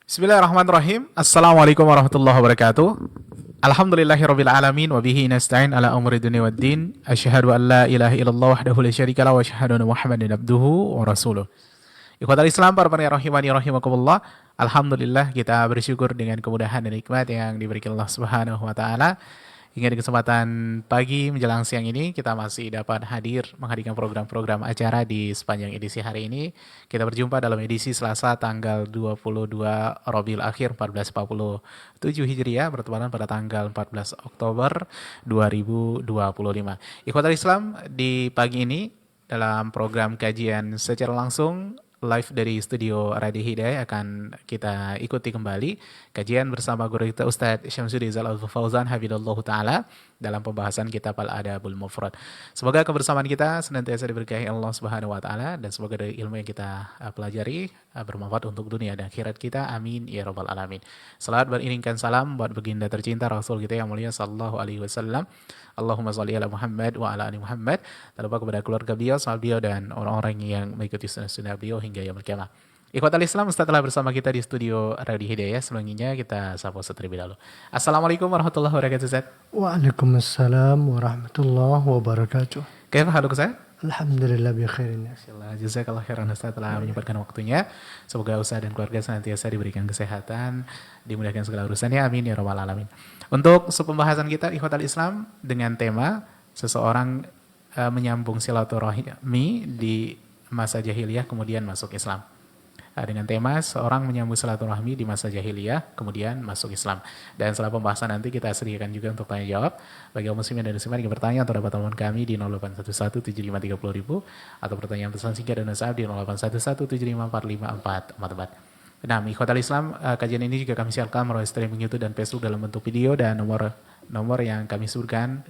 Bismillahirrahmanirrahim. Assalamualaikum warahmatullahi wabarakatuh. Alhamdulillahirabbil alamin wa bihi nasta'in ala umuri dunya waddin. Asyhadu an la ilaha illallah wahdahu la syarika lahu wa asyhadu anna Muhammadan abduhu wa rasuluh. Ikhwatal Islam, para pendengar rahimani rahimakumullah. Alhamdulillah kita bersyukur dengan kemudahan dan nikmat yang diberikan Allah Subhanahu wa taala. Hingga di kesempatan pagi menjelang siang ini kita masih dapat menghadirkan program-program acara di sepanjang edisi hari ini. Kita berjumpa dalam edisi Selasa tanggal 22 Rabiul Akhir 1447 Hijriah bertepatan pada tanggal 14 Oktober 2025. Ikhwatul Islam, di pagi ini dalam program kajian secara langsung live dari studio Radio Hidayah akan kita ikuti kembali kajian bersama guru kita Ustadz Syamsuddin Jalal Fauzan Hafizallahu Ta'ala dalam pembahasan kitab Al-Adabul Mufrad. Semoga kebersamaan kita senantiasa diberkahi Allah Subhanahu wa taala dan semoga dari ilmu yang kita pelajari bermanfaat untuk dunia dan akhirat kita. Amin ya rabbal alamin. Salawat beriringkan salam buat baginda tercinta Rasul kita yang mulia sallallahu alaihi wasallam. Allahumma shalli ala Muhammad wa ala ali Muhammad. Tak lupa kepada keluarga beliau, sahabat beliau dan orang-orang yang mengikuti sunnah-sunnah beliau hingga yaumul qiyamah. Ikhwatal Islam, Ustaz telah bersama kita di studio Radio Hidayah. Sebelumnya kita sapa Ustaz terlebih dahulu. Assalamualaikum warahmatullahi wabarakatuh, Ustaz. Waalaikumsalam warahmatullahi wabarakatuh. Kaifa haluk, Ustaz? Alhamdulillah bi khairin. Masyaallah, jazakallah khairan Ustaz telah menyempatkan waktunya. Semoga Ustaz dan keluarga senantiasa diberikan kesehatan, dimudahkan segala urusannya. Amin ya rabbal alamin. Untuk pembahasan kita ikhwatal Islam dengan tema seseorang menyambung silaturahmi di masa jahiliyah kemudian masuk Islam. Dengan tema seorang menyambung silaturahmi di masa jahiliyah kemudian masuk Islam. Dan setelah pembahasan nanti kita sediakan juga untuk tanya jawab bagi muslimin dan muslimat yang bertanya atau dapat telepon kami di 08117530.000 atau pertanyaan pesan singkat dan WhatsApp di 0811754544. Nah, ikhwatal Islam, kajian ini juga kami siarkan melalui streaming YouTube dan Facebook dalam bentuk video dan nomor yang kami sebutkan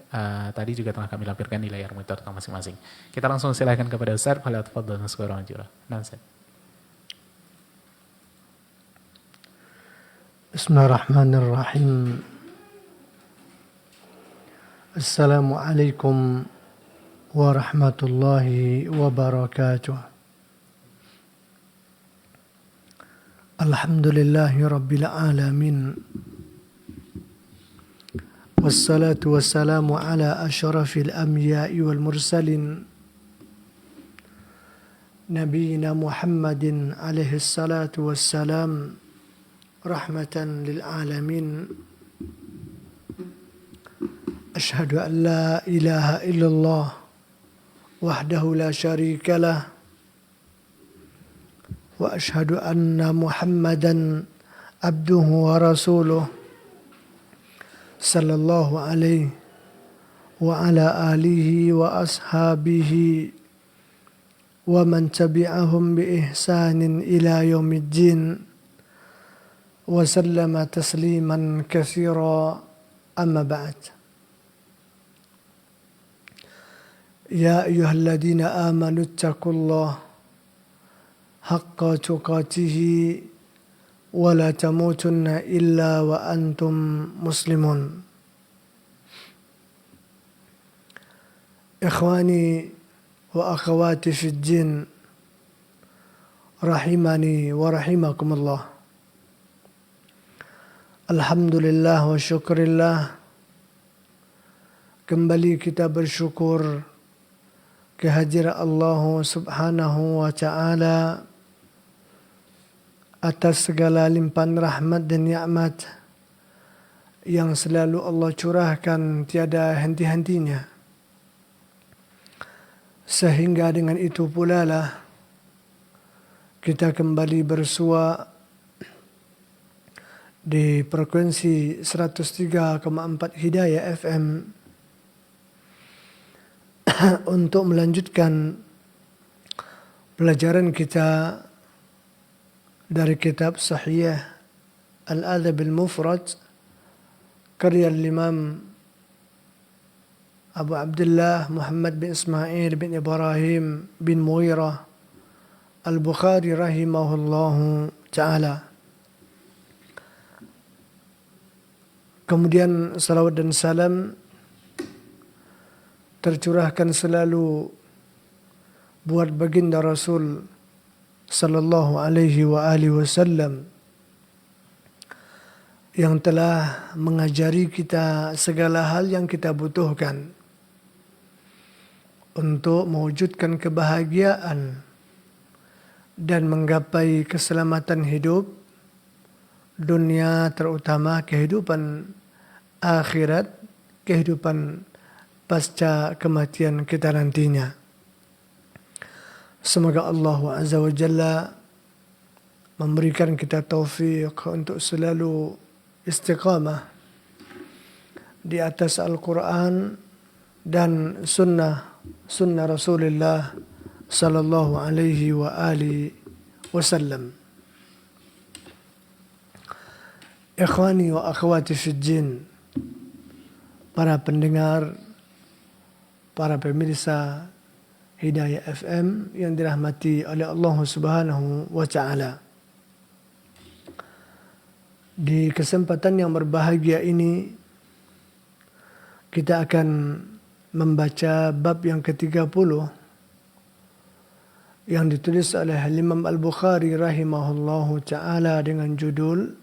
tadi juga telah kami lampirkan di layar monitor masing-masing. Kita langsung silakan kepada Ustaz. Nah, Ustaz. Bismillahirrahmanirrahim. Assalamualaikum warahmatullahi wabarakatuh. Alhamdulillahi rabbil alamin. Wassalatu wassalamu ala asyrafil anbiya'i wal mursalin Nabiyyina Muhammadin alaihi salatu wassalam rahmatan lil alamin. Asyhadu an la ilaha illallah wahdahu la syarika lah wa asyhadu anna Muhammadan abduhu wa rasuluh sallallahu alaihi wa ala alihi wa ashabihi wa man tabi'ahum bi ihsanin ila yaumiddin wa sallama tasliman katsira. Amma ba'd. Ya ayyuhalladzina amanu ittaqullaha haqqa tuqatih wa la tamutunna illa wa antum muslimun. Ikhwani wa akhawati fid din, rahimani wa rahimakumullah. Alhamdulillah wa syukurillah, kembali kita bersyukur kehadiran Allah Subhanahu wa ta'ala atas segala limpahan rahmat dan nikmat yang selalu Allah curahkan tiada henti-hentinya. Sehingga dengan itu pula lah kita kembali bersua di frekuensi 103,4 Hidayah FM untuk melanjutkan pelajaran kita dari kitab Sahih Al-Adabul Mufrad karya Imam Abu Abdullah Muhammad bin Ismail bin Ibrahim bin Mughirah Al-Bukhari rahimahullahu ta'ala. Kemudian salawat dan salam tercurahkan selalu buat baginda Rasul sallallahu alaihi wa alihi wasallam yang telah mengajari kita segala hal yang kita butuhkan untuk mewujudkan kebahagiaan dan menggapai keselamatan hidup dunia, terutama kehidupan akhirat, kehidupan pasca kematian kita nantinya. Semoga Allah Azza wa Jalla memberikan kita taufik untuk selalu istiqamah di atas Al-Quran dan sunnah Rasulullah sallallahu alaihi wa alihi wasallam. Ikhwani wa akhwati fiddin, para pendengar, para pemirsa Hidayah FM yang dirahmati oleh Allah Subhanahu wa Ta'ala. Di kesempatan yang berbahagia ini kita akan membaca bab yang ke-30 yang ditulis oleh Imam Al-Bukhari rahimahullahu ta'ala dengan judul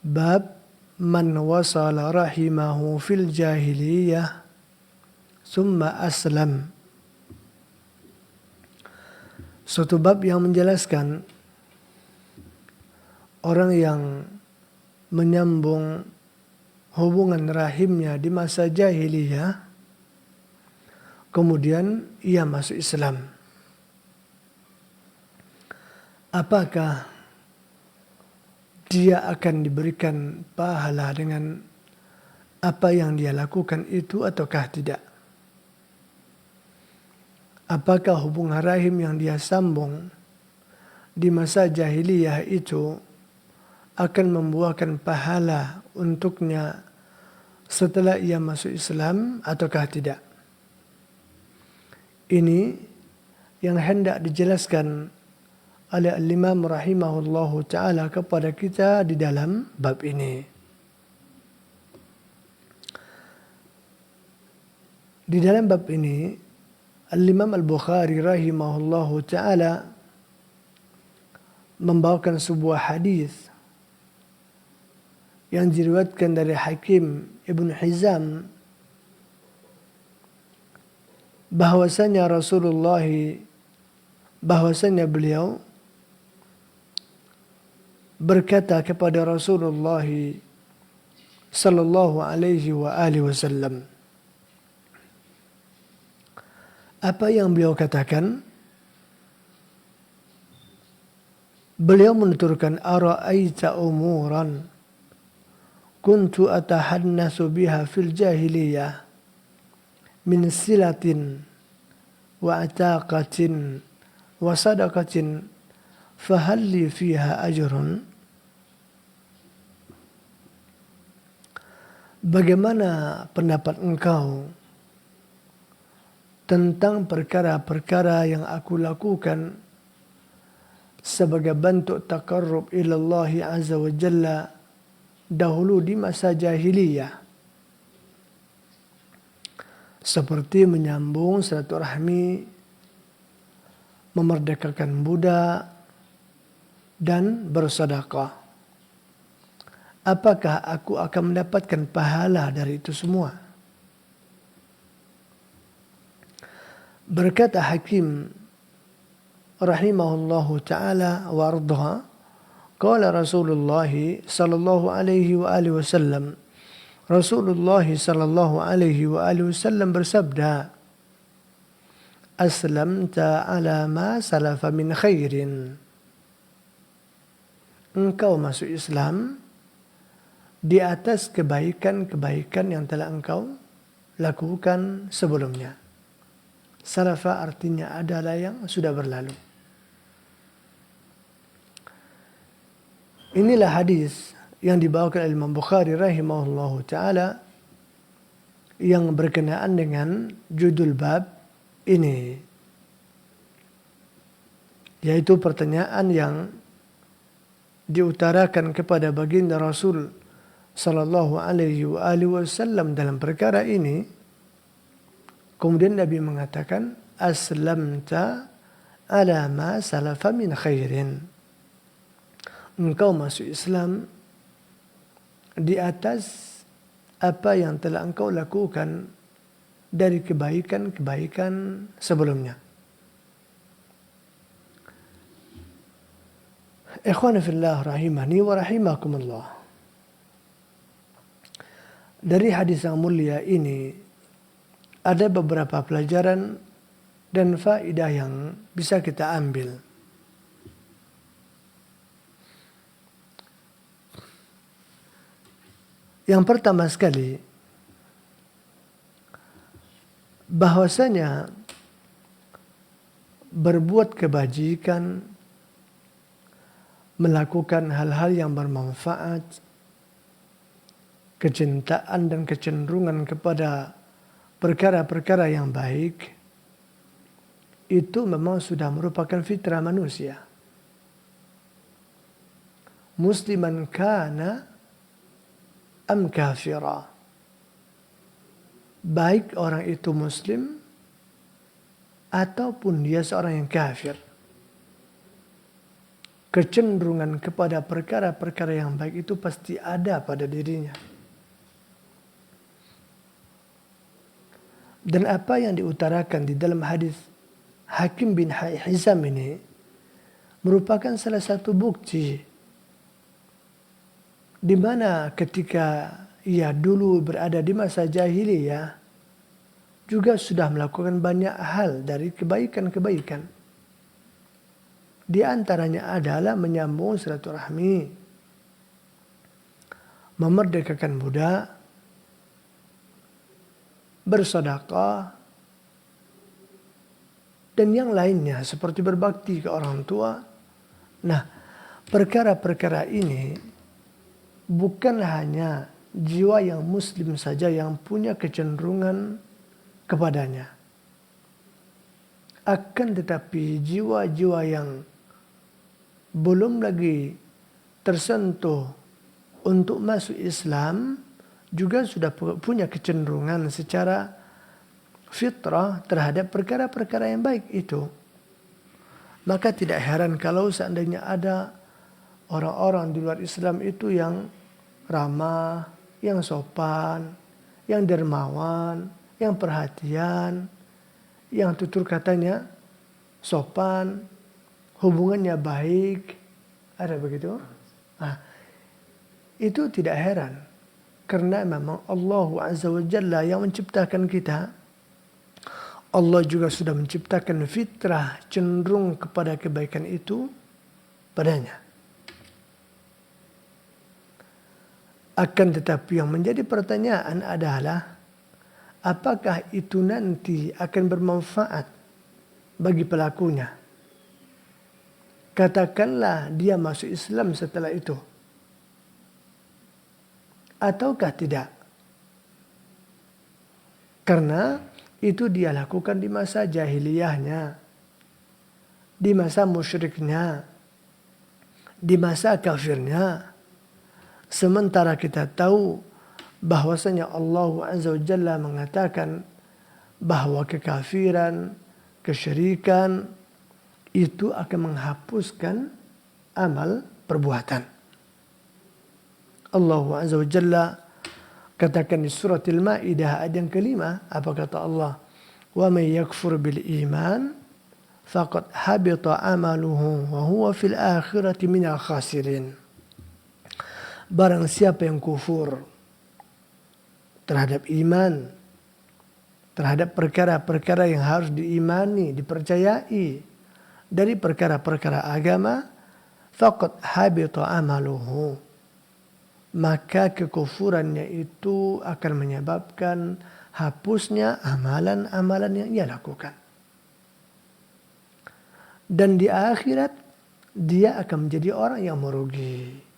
Bab Man wasala rahimahu fil jahiliyah summa aslam. Suatu bab yang menjelaskan orang yang menyambung hubungan rahimnya di masa jahiliyah, kemudian ia masuk Islam. Apakah dia akan diberikan pahala dengan apa yang dia lakukan itu ataukah tidak? Apakah hubungan rahim yang dia sambung di masa jahiliyah itu akan membuahkan pahala untuknya setelah ia masuk Islam ataukah tidak? Ini yang hendak dijelaskan oleh Al-Imam rahimahullahu ta'ala kepada kita di dalam bab ini. Di dalam bab ini, Al-Imam Al-Bukhari rahimahullahu ta'ala membawakan sebuah hadis yang diriwayatkan dari Hakim Ibn Hizam bahwasanya beliau berkata kepada Rasulullah sallallahu alaihi wa alihi wasallam. Apa yang beliau katakan? Beliau menuturkan, ara'aita umuran kuntu atahannasu biha fil jahiliyah min silatin wa ataqatin wa sadaqatin fahalli fiha ajrun. Bagaimana pendapat engkau tentang perkara-perkara yang aku lakukan sebagai bentuk taqarrub ilallahi azza wa jalla dahulu di masa jahiliyah, seperti menyambung silaturahmi, memerdekakan budak, dan bersedekah. Apakah aku akan mendapatkan pahala dari itu semua? Berkata Hakim rahimahullahu ta'ala wa ardha, qala Rasulullah sallallahu alaihi wa alihi wasallam, Rasulullah sallallahu alaihi wa alihi wasallam bersabda, aslamta ala ma salafa min khairin. Engkau masuk Islam di atas kebaikan-kebaikan yang telah engkau lakukan sebelumnya. Salafa artinya adalah yang sudah berlalu. Inilah hadis yang dibawakan oleh Imam Bukhari rahimahullahu ta'ala yang berkenaan dengan judul bab ini, yaitu pertanyaan yang diutarakan kepada baginda Rasul sallallahu alaihi wasallam dalam perkara ini. Kemudian Nabi mengatakan, aslamta ala ma salafa min khairin. Engkau masuk Islam di atas apa yang telah engkau lakukan dari kebaikan-kebaikan sebelumnya. Ikhwan fillah rahimani wa rahimakumullah. Dari hadis yang mulia ini ada beberapa pelajaran dan faedah yang bisa kita ambil. Yang pertama sekali, bahwasanya berbuat kebajikan, melakukan hal-hal yang bermanfaat, kecintaan dan kecenderungan kepada perkara-perkara yang baik, itu memang sudah merupakan fitrah manusia. Musliman kana am kafira. Baik orang itu muslim ataupun dia seorang yang kafir. Kecenderungan kepada perkara-perkara yang baik itu pasti ada pada dirinya. Dan apa yang diutarakan di dalam hadis Hakim bin Hizam ini merupakan salah satu bukti di mana ketika ia dulu berada di masa jahiliyah juga sudah melakukan banyak hal dari kebaikan-kebaikan. Di antaranya adalah menyambung silaturahmi, memerdekakan budak, bersedekah, dan yang lainnya seperti berbakti ke orang tua. Nah, perkara-perkara ini bukan hanya jiwa yang muslim saja yang punya kecenderungan kepadanya. Akan tetapi jiwa-jiwa yang belum lagi tersentuh untuk masuk Islam juga sudah punya kecenderungan secara fitrah terhadap perkara-perkara yang baik itu. Maka tidak heran kalau seandainya ada orang-orang di luar Islam itu yang ramah, yang sopan, yang dermawan, yang perhatian, yang tutur katanya sopan, hubungannya baik. Ada begitu? Nah, itu tidak heran. Karena memang Allah Azza wa Jalla yang menciptakan kita, Allah juga sudah menciptakan fitrah cenderung kepada kebaikan itu padanya. Akan tetapi yang menjadi pertanyaan adalah apakah itu nanti akan bermanfaat bagi pelakunya? Katakanlah dia masuk Islam setelah itu. Ataukah tidak? Karena itu dia lakukan di masa jahiliyahnya, di masa musyriknya, di masa kafirnya. Sementara kita tahu bahwasanya Allah Azza wa Jalla mengatakan bahwa kekafiran, kesyirikan itu akan menghapuskan amal perbuatan. Allah Azza wa Jalla katakan di surat Al-Maidah ayat yang kelima, apa kata Allah? Wa may yakfur bil iman faqad habita amaluhu wa huwa fil akhirati minal khasirin. Barang siapa yang kufur terhadap iman, terhadap perkara-perkara yang harus diimani, dipercayai dari perkara-perkara agama, faqad habita amaluhu, maka kekufurannya itu akan menyebabkan hapusnya amalan-amalan yang ia lakukan. Dan di akhirat dia akan menjadi orang yang merugi.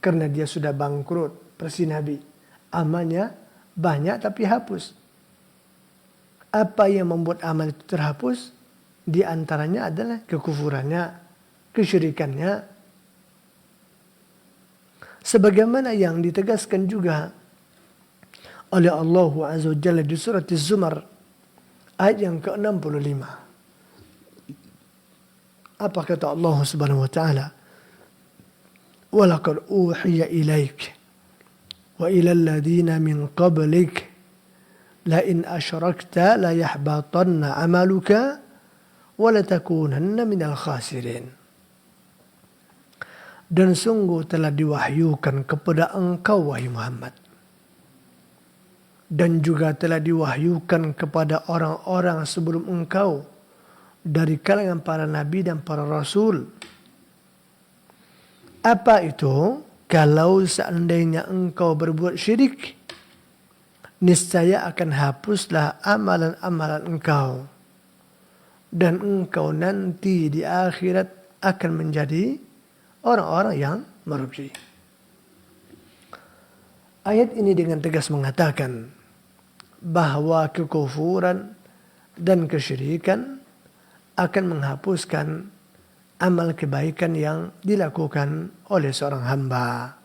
Karena dia sudah bangkrut, versi Nabi. Amalnya banyak tapi hapus. Apa yang membuat amal itu terhapus? Di antaranya adalah kekufurannya, kesyirikannya. Sebagaimana yang ditegaskan juga oleh Allah Azza wa Jalla di surat Az-Zumar ayat yang ke-65. Apa kata Allah Subhanahu wa taala? walaqad uhiya ilaik wa ilal ladzina min qablik la in asyrakta la yahbatanna amaluka wa la takunanna minal khasirin. Dan sungguh telah diwahyukan kepada engkau wahai Muhammad, dan juga telah diwahyukan kepada orang-orang sebelum engkau dari kalangan para nabi dan para rasul. Apa itu? Kalau seandainya engkau berbuat syirik, niscaya akan hapuslah amalan-amalan engkau, dan engkau nanti di akhirat akan menjadi orang-orang yang merugi. Ayat ini dengan tegas mengatakan bahwa kekufuran dan kesyirikan akan menghapuskan amal kebaikan yang dilakukan oleh seorang hamba.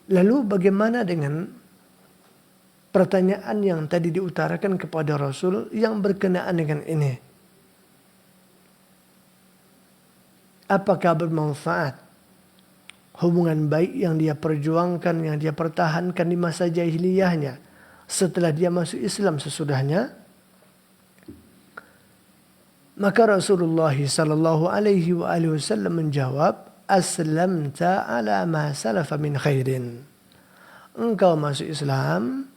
Lalu bagaimana dengan pertanyaan yang tadi diutarakan kepada Rasul yang berkenaan dengan ini? Apakah bermanfaat hubungan baik yang dia perjuangkan, yang dia pertahankan di masa jahiliyahnya setelah dia masuk Islam sesudahnya? Maka Rasulullah sallallahu alaihi wasallam menjawab, aslamta ala ma salafa min khairin. Engkau masuk Islam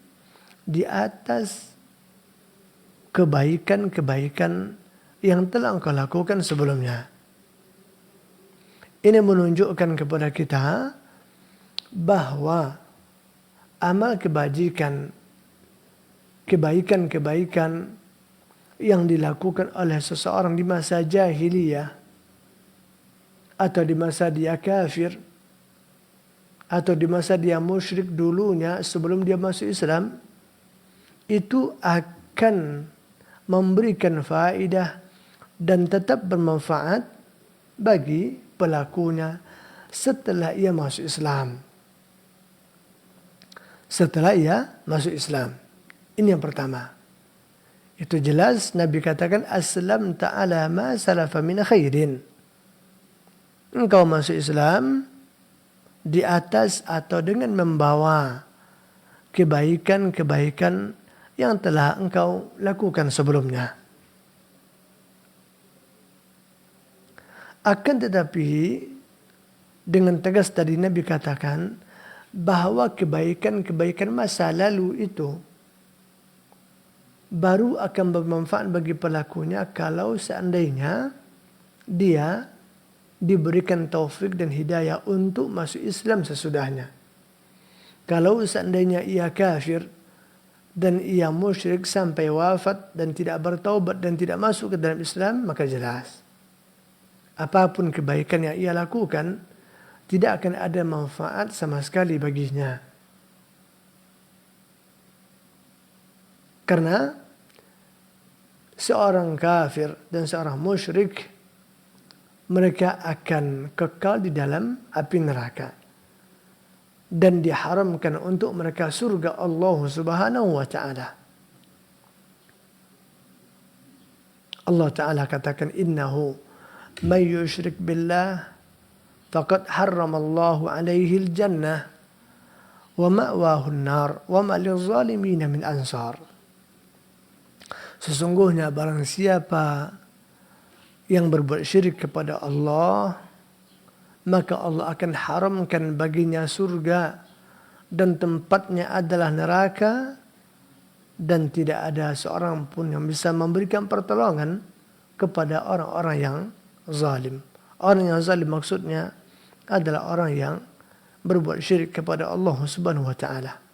di atas kebaikan-kebaikan yang telah engkau lakukan sebelumnya. Ini menunjukkan kepada kita bahwa amal kebajikan, kebaikan-kebaikan yang dilakukan oleh seseorang di masa jahiliyah atau di masa dia kafir atau di masa dia musyrik dulunya sebelum dia masuk Islam, itu akan memberikan faedah dan tetap bermanfaat bagi pelakunya setelah ia masuk Islam. Setelah ia masuk Islam. Ini yang pertama. Itu jelas Nabi katakan aslam ta'ala ma salafa min khairin. Engkau masuk Islam di atas atau dengan membawa kebaikan-kebaikan yang telah engkau lakukan sebelumnya. Akan tetapi dengan tegas tadi Nabi katakan bahwa kebaikan-kebaikan masa lalu itu baru akan bermanfaat bagi pelakunya kalau seandainya dia diberikan taufik dan hidayah untuk masuk Islam sesudahnya. Kalau seandainya ia kafir dan ia musyrik sampai wafat dan tidak bertaubat dan tidak masuk ke dalam Islam, maka jelas apapun kebaikan yang ia lakukan tidak akan ada manfaat sama sekali baginya. Karena seorang kafir dan seorang musyrik, mereka akan kekal di dalam api neraka dan diharamkan untuk mereka surga Allah Subhanahu wa taala. Allah taala katakan innahu may yushrik billah faqad harramallahu alaihi al-jannah wa ma'wahu an-nar wa ma lil-zalimin min ansar. Sesungguhnya barang siapa yang berbuat syirik kepada Allah, maka Allah akan haramkan baginya surga dan tempatnya adalah neraka, dan tidak ada seorang pun yang bisa memberikan pertolongan kepada orang-orang yang zalim. Orang yang zalim maksudnya adalah orang yang berbuat syirik kepada Allah Subhanahu wa taala.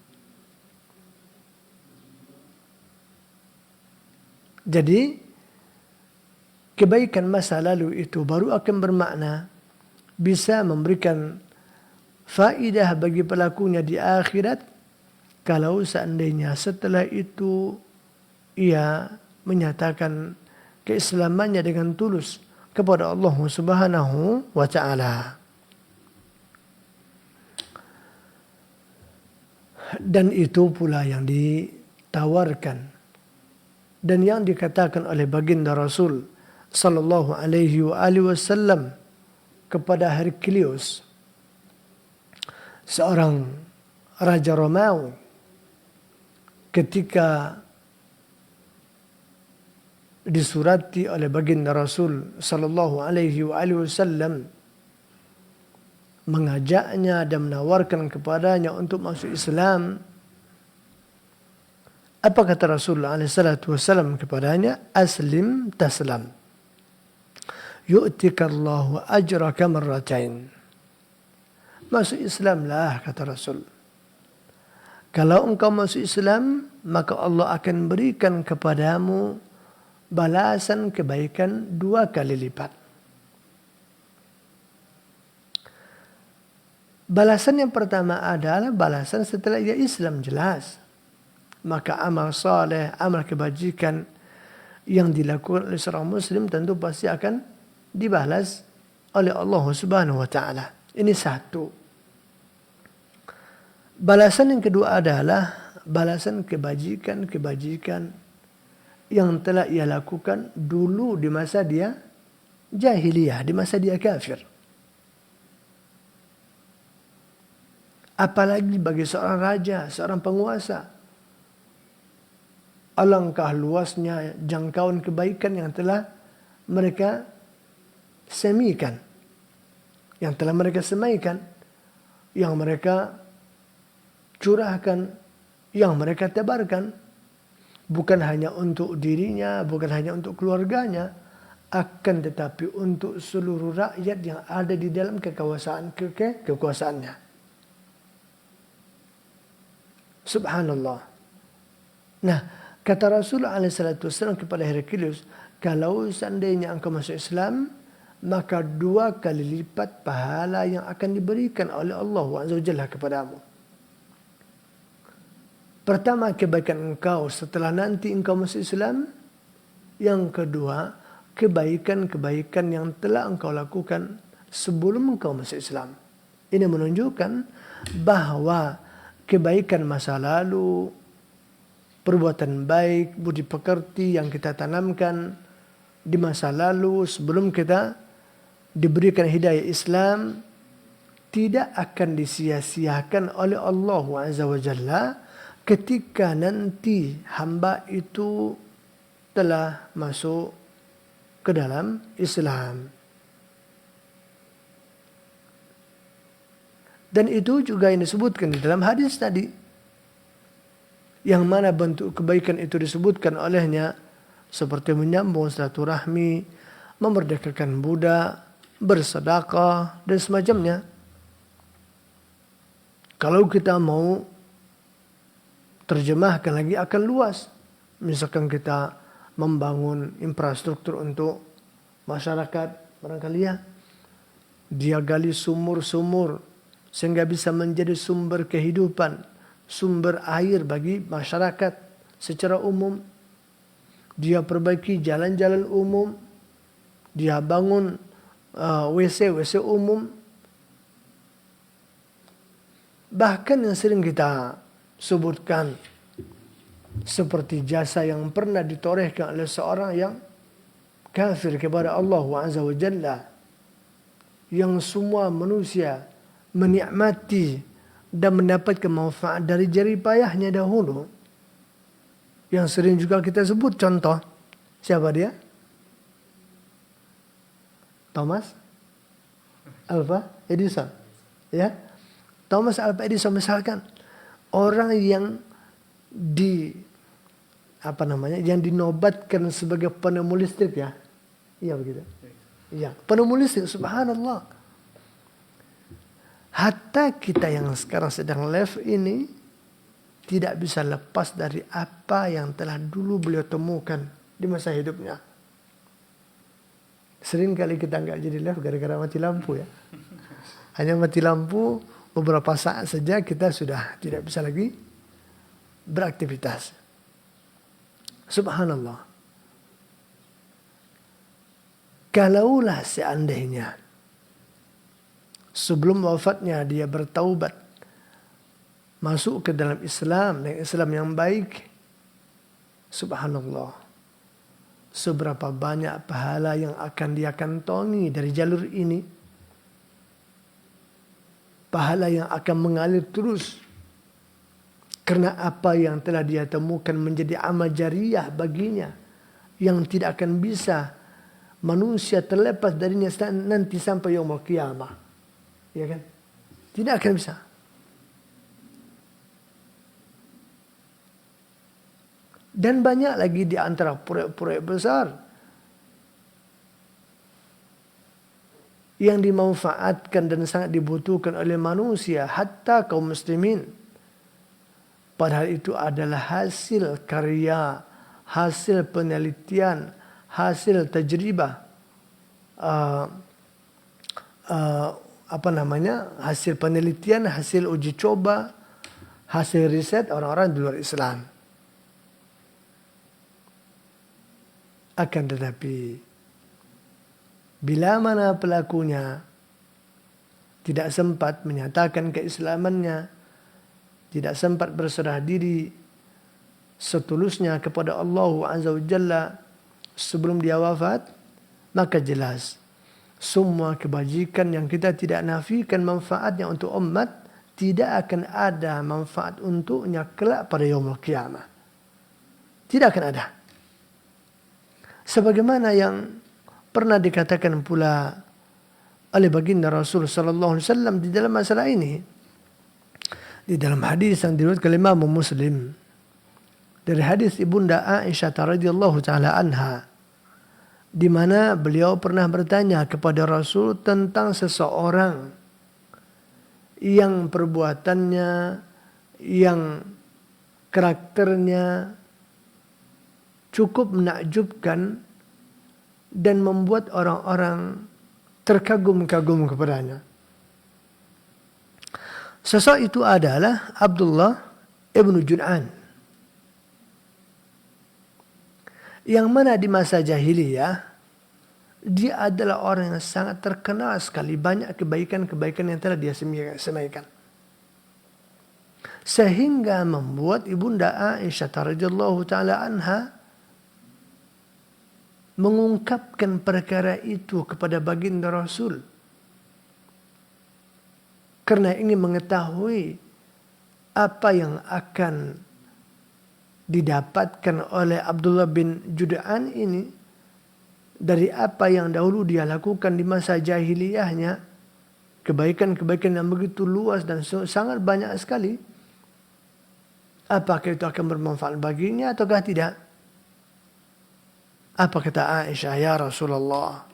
Jadi kebaikan masa lalu itu baru akan bermakna bisa memberikan faedah bagi pelakunya di akhirat kalau seandainya setelah itu ia menyatakan keislamannya dengan tulus kepada Allah Subhanahu wa taala. Dan itu pula yang ditawarkan dan yang dikatakan oleh baginda Rasul sallallahu alaihi wasallam kepada Hercules, seorang raja Romawi, ketika disurati oleh baginda Rasul sallallahu alaihi wasallam mengajaknya dan menawarkan kepadanya untuk masuk Islam. Apa kata Rasulullah alaihi salatu wasallam kepadanya? Aslim taslam, yu'tikallahu ajraka marratain. Masuk Islamlah, kata Rasul. Kalau engkau masuk Islam, maka Allah akan berikan kepadamu balasan kebaikan 2 kali lipat. Balasan yang pertama adalah balasan setelah ia Islam, jelas. Maka amal saleh, amal kebajikan yang dilakukan oleh seorang muslim tentu pasti akan dibalas oleh Allah Subhanahu wa taala. Ini satu. Balasan yang kedua adalah balasan kebajikan yang telah ia lakukan dulu di masa dia jahiliyah, di masa dia kafir. Apalagi bagi seorang raja, seorang penguasa. Alangkah luasnya jangkauan kebaikan yang telah mereka semikan, yang telah mereka semaikan, yang mereka curahkan, yang mereka tebarkan. Bukan hanya untuk dirinya, bukan hanya untuk keluarganya, akan tetapi untuk seluruh rakyat yang ada di dalam kekuasaannya. Subhanallah. Nah, kata Rasulullah SAW kepada Hercules, kalau seandainya engkau masuk Islam, maka 2 kali lipat pahala yang akan diberikan oleh Allah Azza wa Jalla kepadamu. Pertama, kebaikan engkau setelah nanti engkau masuk Islam. Yang kedua, kebaikan-kebaikan yang telah engkau lakukan sebelum engkau masuk Islam. Ini menunjukkan bahwa kebaikan masa lalu, perbuatan baik, budi pekerti yang kita tanamkan di masa lalu sebelum kita diberikan hidayah Islam, tidak akan disia-siakan oleh Allah Azza wa Jalla ketika nanti hamba itu telah masuk ke dalam Islam. Dan itu juga yang disebutkan di dalam hadis tadi. Yang mana bentuk kebaikan itu disebutkan olehnya seperti menyambung silaturahmi, memerdekakan budak, bersedekah dan semacamnya. Kalau kita mau terjemahkan lagi akan luas. Misalkan kita membangun infrastruktur untuk masyarakat, barangkali ya, dia gali sumur-sumur sehingga bisa menjadi sumber kehidupan, sumber air bagi masyarakat secara umum. Dia perbaiki jalan-jalan umum, dia bangun WC umum. Bahkan yang sering kita sebutkan seperti jasa yang pernah ditorehkan oleh seorang yang kafir kepada Allah Azza wa Jalla, yang semua manusia menikmati dan mendapatkan manfaat dari jerih payahnya dahulu, yang sering juga kita sebut contoh. Siapa dia? Thomas Alva Edison, ya. Thomas Alva Edison misalkan, orang yang yang dinobatkan sebagai penemu listrik, ya. Iya begitu. Iya, penemu listrik, subhanallah. Hatta kita yang sekarang sedang live ini tidak bisa lepas dari apa yang telah dulu beliau temukan di masa hidupnya. Sering kali kita nggak jadi live gara-gara mati lampu, ya. Hanya mati lampu beberapa saat saja kita sudah tidak bisa lagi beraktivitas. Subhanallah. Kalaulah seandainya sebelum wafatnya dia bertaubat, masuk ke dalam Islam, dan Islam yang baik, subhanallah, seberapa banyak pahala yang akan dia kantongi dari jalur ini. Pahala yang akan mengalir terus. Karena apa yang telah dia temukan menjadi amal jariah baginya. Yang tidak akan bisa manusia terlepas darinya nanti sampai yaumul qiyamah. Ya kan? Tidak akan bisa. Dan banyak lagi di antara proyek-proyek besar yang dimanfaatkan dan sangat dibutuhkan oleh manusia, hatta kaum muslimin. Padahal itu adalah hasil karya, hasil penelitian, hasil tajribah, hasil penelitian, hasil uji coba, hasil riset orang-orang di luar Islam. Akan tetapi, bila mana pelakunya tidak sempat menyatakan keislamannya, tidak sempat berserah diri setulusnya kepada Allah Azza wa Jalla sebelum dia wafat, maka jelas semua kebajikan yang kita tidak nafikan manfaatnya untuk umat, tidak akan ada manfaat untuknya kelak pada yaumul qiyamah. Tidak akan ada. Sebagaimana yang pernah dikatakan pula oleh baginda Rasul sallallahu alaihi wasallam di dalam masalah ini, di dalam hadis yang diriwayatkan oleh Imam Muslim dari hadis Ibunda Aisyah radhiyallahu taala anha, di mana beliau pernah bertanya kepada Rasul tentang seseorang yang perbuatannya, yang karakternya cukup menakjubkan dan membuat orang-orang terkagum-kagum kepadanya. Sosok itu adalah Abdullah ibnu Jud'an, yang mana di masa jahiliyah dia adalah orang yang sangat terkenal sekali, banyak kebaikan-kebaikan yang telah dia semaikan, sehingga membuat Ibunda Aisyah radhiyallahu taala anha mengungkapkan perkara itu kepada baginda Rasul karena ingin mengetahui apa yang akan didapatkan oleh Abdullah bin Jud'an ini dari apa yang dahulu dia lakukan di masa jahiliyahnya, kebaikan-kebaikan yang begitu luas dan sangat banyak sekali. Apakah itu akan bermanfaat baginya ataukah tidak? Apa kata Aisyah, ya Rasulullah,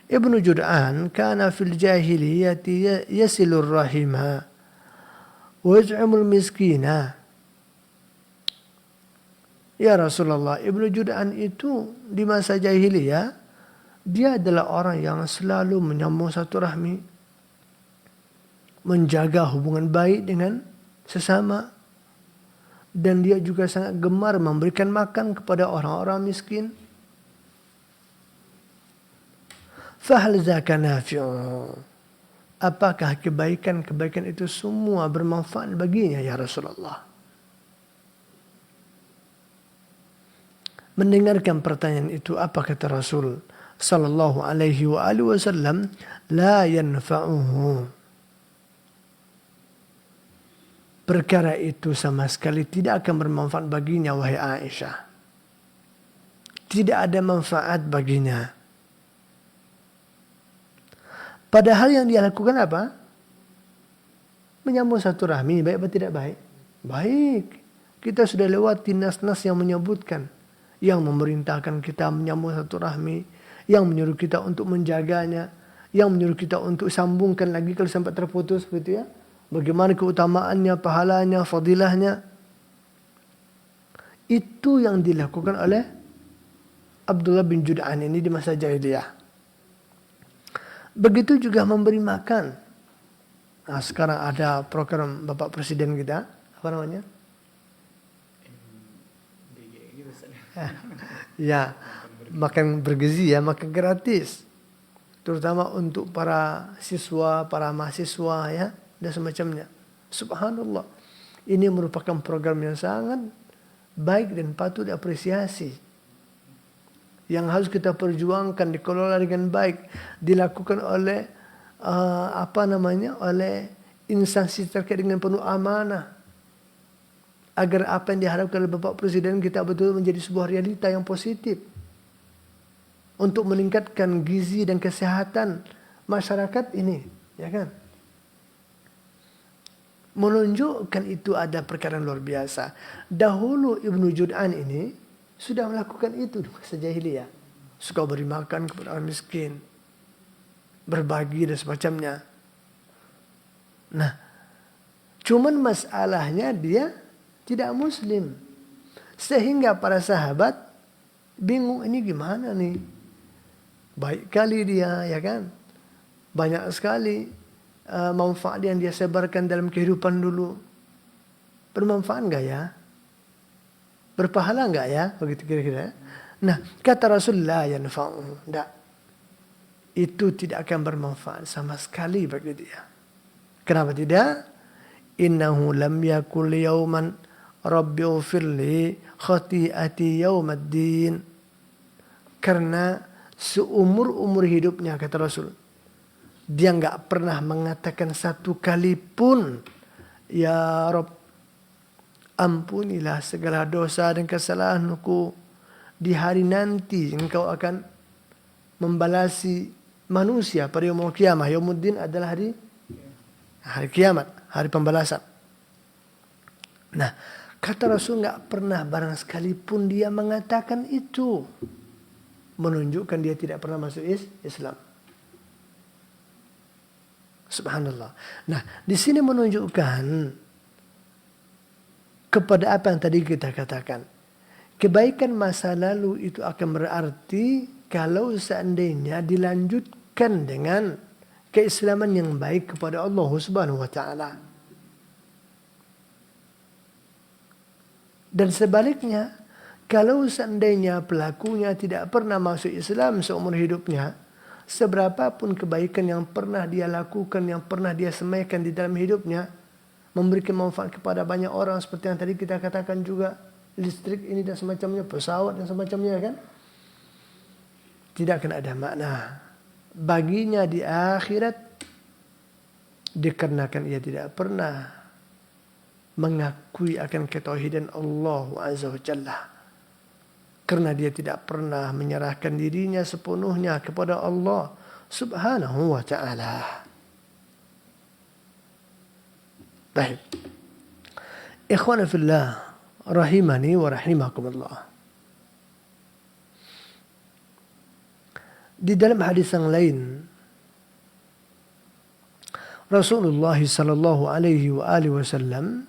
Ibnu Jud'an kana fil jahiliyati yasilur rahimah wa yuz'imul miskina. Ya Rasulullah, Ibnu Jud'an itu di masa jahiliyah dia adalah orang yang selalu menyambung satu rahmi, menjaga hubungan baik dengan sesama, dan dia juga sangat gemar memberikan makan kepada orang-orang miskin. Fahal zaka nafi'un? Apakah kebaikan-kebaikan itu semua bermanfaat baginya ya Rasulullah? Mendengarkan pertanyaan itu, apa kata Rasul sallallahu alaihi wa alihi wasallam? La yanfa'uhu. Perkara itu sama sekali tidak akan bermanfaat baginya, wahai Aisyah. Tidak ada manfaat baginya. Padahal yang dia lakukan apa? Menyambung satu rahmi. Baik atau tidak baik? Baik. Kita sudah lewati nas-nas yang menyebutkan, yang memerintahkan kita menyambung satu rahmi, yang menyuruh kita untuk menjaganya, yang menyuruh kita untuk sambungkan lagi kalau sampai terputus, begitu ya. Bagaimana keutamaannya, pahalanya, fadilahnya. Itu yang dilakukan oleh Abdullah bin Jud'an ini di masa jahiliyah. Begitu juga memberi makan. Nah, sekarang ada program Bapak Presiden kita, apa namanya? Ya, makan bergizi ya, makan gratis. Terutama untuk para siswa, para mahasiswa ya, dan semacamnya. Subhanallah. Ini merupakan program yang sangat baik dan patut diapresiasi. yang harus kita perjuangkan, dikelola dengan baik, dilakukan oleh oleh instansi terkait dengan penuh amanah, agar apa yang diharapkan oleh Bapak Presiden kita betul menjadi sebuah realita yang positif untuk meningkatkan gizi dan kesehatan masyarakat ini, ya kan? Menunjukkan itu ada perkara luar biasa. Dahulu Ibnu Jud'an ini sudah melakukan itu di masa jahiliyah. Suka beri makan kepada orang miskin, berbagi dan semacamnya. Nah, cuman masalahnya dia tidak muslim. Sehingga para sahabat bingung, ini gimana nih? Baik kali dia, ya kan? Banyak sekali manfaat yang dia sebarkan dalam kehidupan dulu. Bermanfaat enggak ya? Berpahala enggak ya? Begitu kira-kira. Nah, kata Rasulullah yanfa'u. Enggak. Itu tidak akan bermanfaat sama sekali bagi dia. Kenapa tidak? Innahu lam yakul yawman rabbi ufirli khati'ati yawmaddin. Karena seumur-umur hidupnya, kata Rasul, dia enggak pernah mengatakan satu kali pun, ya Rabb, ampunilah segala dosa dan kesalahanku. Di hari nanti engkau akan membalasi manusia pada yaumul qiyamah. Yaumuddin adalah hari kiamat, hari pembalasan. Nah, kata Rasul enggak pernah barang sekalipun dia mengatakan itu. Menunjukkan dia tidak pernah masuk Islam. Subhanallah. Nah, di sini menunjukkan kepada apa yang tadi kita katakan. Kebaikan masa lalu itu akan berarti kalau seandainya dilanjutkan dengan keislaman yang baik kepada Allah Subhanahu wa taala. Dan sebaliknya, kalau seandainya pelakunya tidak pernah masuk Islam seumur hidupnya, seberapapun kebaikan yang pernah dia lakukan, yang pernah dia semaikan di dalam hidupnya, memberikan manfaat kepada banyak orang seperti yang tadi kita katakan juga, listrik ini dan semacamnya, pesawat dan semacamnya kan, tidak akan ada makna baginya di akhirat, dikarenakan ia tidak pernah mengakui akan ketauhidan Allah Azza wa Jalla. Karena dia tidak pernah menyerahkan dirinya sepenuhnya kepada Allah Subhanahu wa ta'ala. Baik. Ikhwana fillah, rahimani wa rahimakumullah. Di dalam hadis yang lain, Rasulullah sallallahu alaihi wa alihi wasallam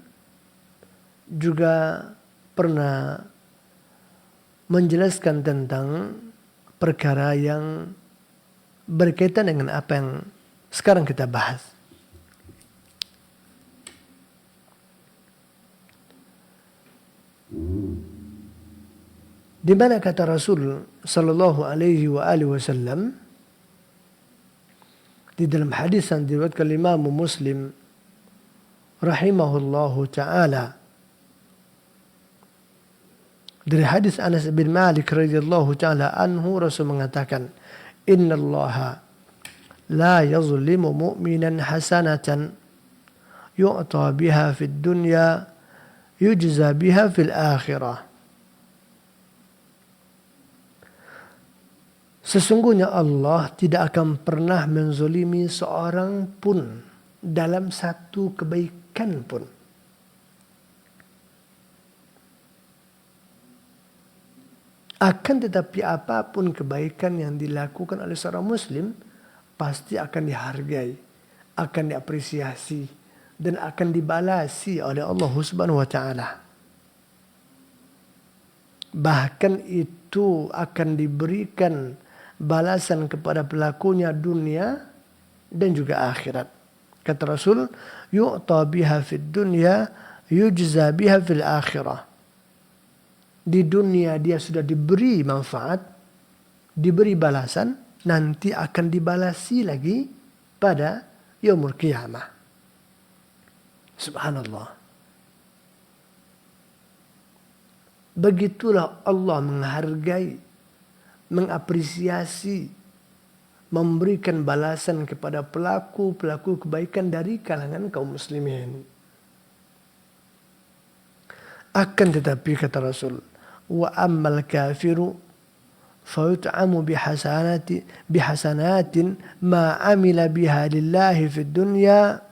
juga pernah menjelaskan tentang perkara yang berkaitan dengan apa yang sekarang kita bahas. Di mana kata Rasul sallallahu alaihi wa alihi wasallam di dalam hadis yang diriwayatkan Imam Muslim rahimahullahu taala, dari hadis Anas bin Malik radhiyallahu taala anhu, Rasul mengatakan, "Innallaha la yazlimu mu'minan hasanatan yu'ta biha fid dunya yujza biha fil akhirah." Sesungguhnya Allah tidak akan pernah menzolimi seorang pun dalam satu kebaikan pun. Akan tetapi apapun kebaikan yang dilakukan oleh seorang muslim pasti akan dihargai, akan diapresiasi, dan akan dibalasi oleh Allah Subhanahu wa ta'ala. Bahkan itu akan diberikan balasan kepada pelakunya dunia dan juga akhirat. Kata Rasul, yu'ta biha fid dunya yujza biha fil akhirah. Di dunia dia sudah diberi manfaat, diberi balasan, nanti akan dibalasi lagi pada yaumul qiyamah. Subhanallah. Begitulah Allah menghargai, mengapresiasi, memberikan balasan kepada pelaku-pelaku kebaikan dari kalangan kaum muslimin. Akan tetapi kata Rasul, wa ammal kafiru fayut'amu bihasanatin ma amila biha lillahi fid dunya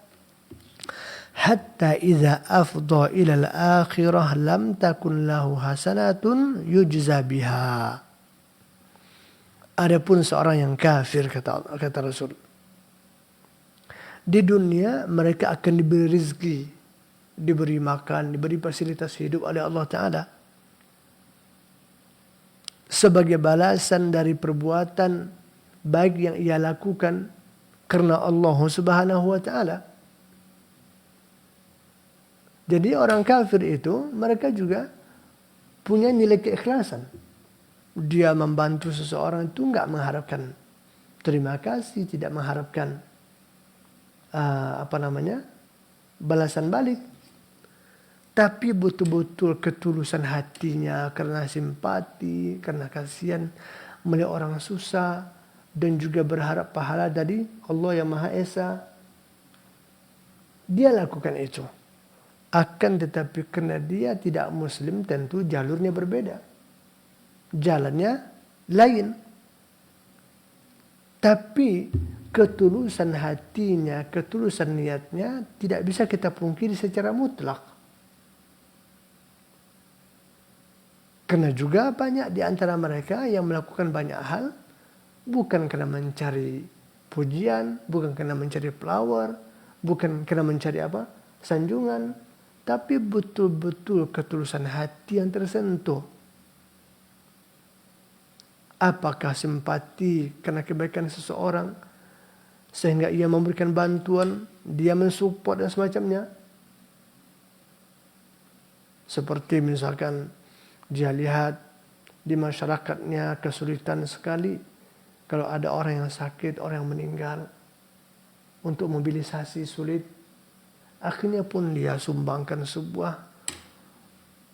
hatta idza afdha ila al-akhirah lam takun lahu hasanatun yujza biha. Adapun seorang yang kafir kata Rasul, di dunia mereka akan diberi rezeki, diberi makan, diberi fasilitas hidup oleh Allah Ta'ala sebagai balasan dari perbuatan baik yang ia lakukan karena Allah Subhanahu wa Ta'ala. Jadi orang kafir itu mereka juga punya nilai keikhlasan. Dia membantu seseorang itu enggak mengharapkan terima kasih, tidak mengharapkan balasan balik. Tapi betul-betul ketulusan hatinya karena simpati, karena kasihan melihat orang susah dan juga berharap pahala dari Allah yang Maha Esa. Dia lakukan itu. Akan tetapi karena dia tidak muslim tentu jalurnya berbeda. Jalannya lain. Tapi ketulusan hatinya, ketulusan niatnya tidak bisa kita pungkiri secara mutlak. Karena juga banyak di antara mereka yang melakukan banyak hal bukan karena mencari pujian, bukan karena mencari flower, bukan karena mencari sanjungan, tapi betul-betul ketulusan hati yang tersentuh. Apakah simpati karena kebaikan seseorang sehingga ia memberikan bantuan, dia mensupport dan semacamnya. Seperti misalkan dia lihat di masyarakatnya kesulitan sekali kalau ada orang yang sakit, orang yang meninggal, untuk mobilisasi sulit. Akhirnya pun dia sumbangkan sebuah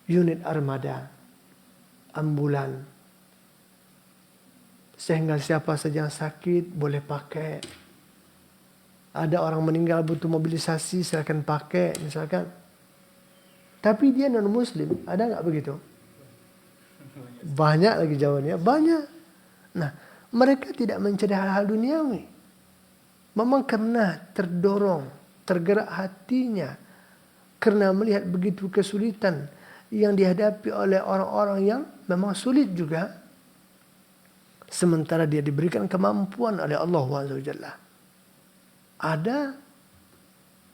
unit armada ambulan. Sehingga siapa saja yang sakit boleh pakai. Ada orang meninggal butuh mobilisasi, silakan pakai misalkan. Tapi dia non muslim, ada nggak begitu? Banyak lagi jawabannya, banyak. Nah, mereka tidak mencari hal-hal duniawi. Memang karena terdorong, tergerak hatinya karena melihat begitu kesulitan yang dihadapi oleh orang-orang yang memang sulit juga. Sementara dia diberikan kemampuan oleh Allah SWT. Ada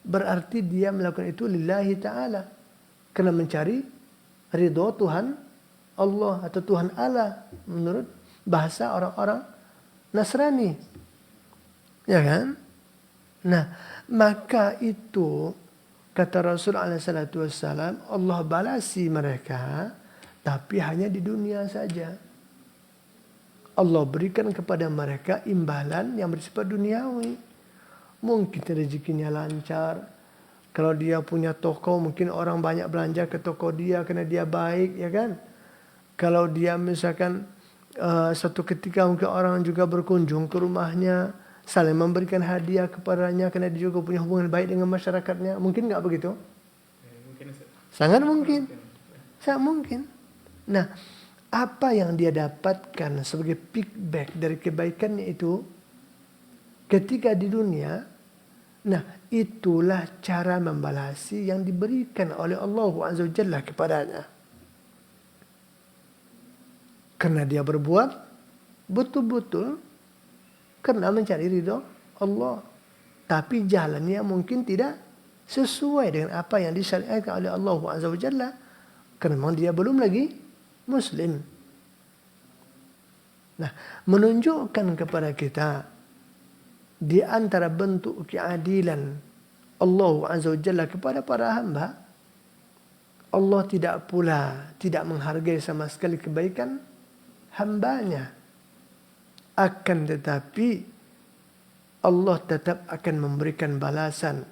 berarti dia melakukan itu lillahi ta'ala. Karena mencari ridho Tuhan Allah atau Tuhan Allah menurut bahasa orang-orang Nasrani. Ya kan? Nah, maka itu kata Rasul SAW, Allah balasi mereka tapi hanya di dunia saja. Allah berikan kepada mereka imbalan yang bersifat duniawi. Mungkin rezekinya lancar. Kalau dia punya toko, mungkin orang banyak belanja ke toko dia karena dia baik, ya kan? Kalau dia misalkan suatu ketika mungkin orang juga berkunjung ke rumahnya, saling memberikan hadiah kepadanya karena dia juga punya hubungan baik dengan masyarakatnya. Mungkin nggak begitu? Sangat mungkin. Sangat mungkin. Nah, apa yang dia dapatkan sebagai feedback dari kebaikannya itu ketika di dunia, nah itulah cara membalasi yang diberikan oleh Allah Azza wa Jalla kepadanya. Karena dia berbuat betul-betul karena mencari ridho Allah. Tapi jalannya mungkin tidak sesuai dengan apa yang disyariatkan oleh Allah Azza wa Jalla. Karena memang dia belum lagi Muslim. Nah, menunjukkan kepada kita di antara bentuk keadilan Allah Azza wa Jalla kepada para hamba, Allah tidak menghargai sama sekali kebaikan hambanya. Akan tetapi Allah tetap akan memberikan balasan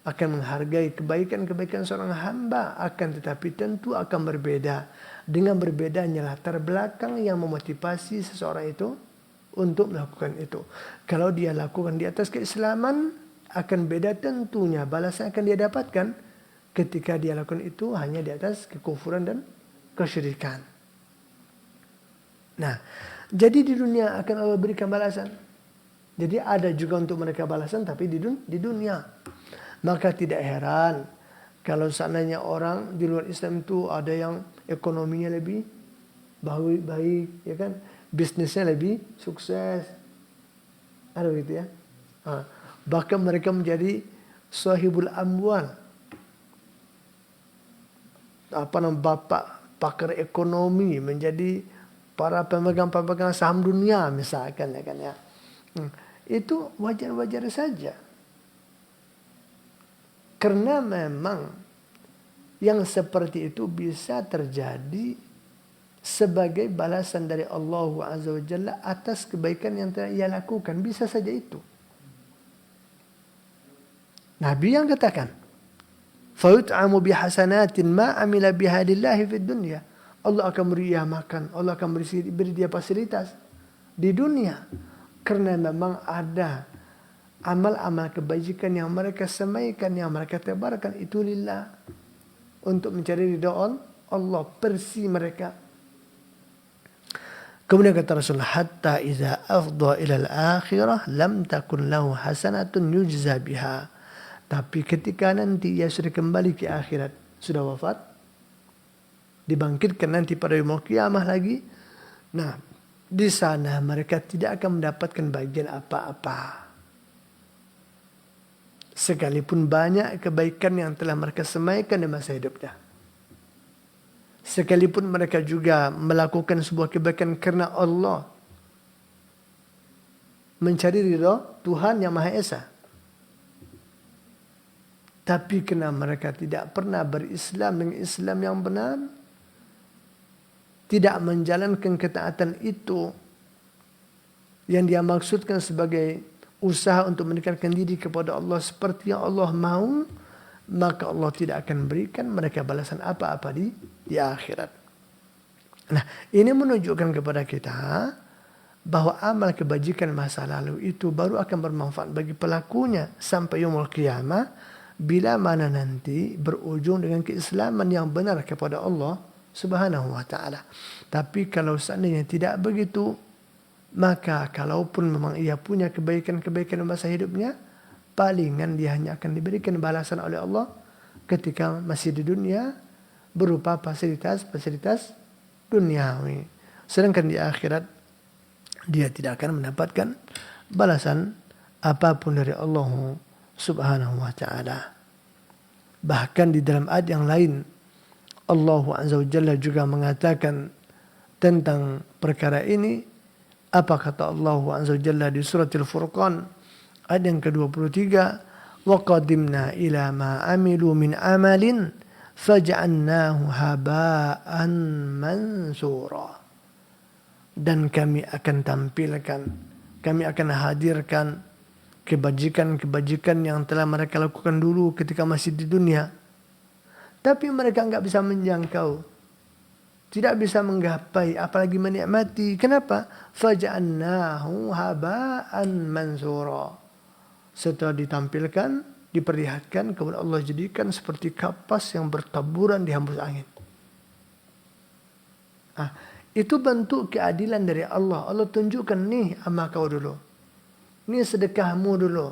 akan menghargai kebaikan-kebaikan seorang hamba, akan tetapi tentu akan berbeda dengan berbedanya latar belakang yang memotivasi seseorang itu untuk melakukan itu. Kalau dia lakukan di atas keislaman, akan beda tentunya balasan akan dia dapatkan ketika dia lakukan itu hanya di atas kekufuran dan kesyirikan. Nah, jadi di dunia akan Allah berikan balasan. Jadi ada juga untuk mereka balasan, tapi di dunia. Maka tidak heran kalau seandainya orang di luar Islam itu ada yang ekonominya lebih baik, ya kan, bisnisnya lebih sukses, ada begitu ya. Bahkan mereka menjadi sahibul amwal, bapak pakar ekonomi, menjadi para pemegang saham dunia misalkan, ya kan ya. Itu wajar-wajar saja. Karena memang yang seperti itu bisa terjadi sebagai balasan dari Allah Azza wa Jalla atas kebaikan yang telah ia lakukan. Bisa saja itu. Nabi yang katakan, فَيُطْعَمُ بِحَسَنَاتٍ مَا عَمِلَ بِهَا لِلَّهِ فِي الدُّنْيَا. Allah akan beri dia makan, Allah akan beri dia fasilitas di dunia. Karena memang ada amal-amal kebajikan yang mereka semaikan, yang mereka tebarkan itu lillah, untuk mencari ridha Allah, persi mereka. Kemudian kata Rasul, hatta iza afdha ila al-akhirah lam takun lahu hasanatun yujza biha. Tapi ketika nanti ia sudah kembali ke akhirat, sudah wafat, dibangkitkan nanti pada yaumul qiyamah lagi. Nah, di sana mereka tidak akan mendapatkan bagian apa-apa. Sekalipun banyak kebaikan yang telah mereka semaikan di masa hidupnya. Sekalipun mereka juga melakukan sebuah kebaikan karena Allah, mencari ridha Tuhan yang Maha Esa. Tapi karena mereka tidak pernah berislam dengan Islam yang benar, tidak menjalankan ketaatan itu yang dia maksudkan sebagai usaha untuk mendekatkan diri kepada Allah seperti yang Allah mau, maka Allah tidak akan berikan mereka balasan apa-apa di akhirat. Nah, ini menunjukkan kepada kita bahwa amal kebajikan masa lalu itu baru akan bermanfaat bagi pelakunya sampai yaumul qiyamah, bila mana nanti berujung dengan keislaman yang benar kepada Allah Subhanahu wa ta'ala. Tapi kalau seandainya tidak begitu, maka kalaupun memang ia punya kebaikan-kebaikan masa hidupnya, palingan dia hanya akan diberikan balasan oleh Allah ketika masih di dunia berupa fasilitas-fasilitas duniawi. Sedangkan di akhirat dia tidak akan mendapatkan balasan apapun dari Allah Subhanahu wa ta'ala. Bahkan di dalam ayat yang lain, Allah Azza wa Jalla juga mengatakan tentang perkara ini. Apa kata Allah Azza wa Jalla di surat Al-Furqan ayat yang ke-23, وَقَدِمْنَا إِلَى مَا عَمِلُوا مِنْ عَمَلٍ فَجَعَلْنَاهُ هَبَاءً مَنْثُورًا. Dan kami akan tampilkan, kami akan hadirkan kebajikan-kebajikan yang telah mereka lakukan dulu ketika masih di dunia. Tapi mereka enggak bisa menjangkau, tidak bisa menggapai, apalagi menikmati. Kenapa? Faja'annahu haba'an mansura. Setelah ditampilkan, diperlihatkan, kemudian Allah jadikan seperti kapas yang bertaburan di hembus angin. Itu bentuk keadilan dari Allah. Allah tunjukkan, nih amal kau dulu, nih sedekahmu dulu.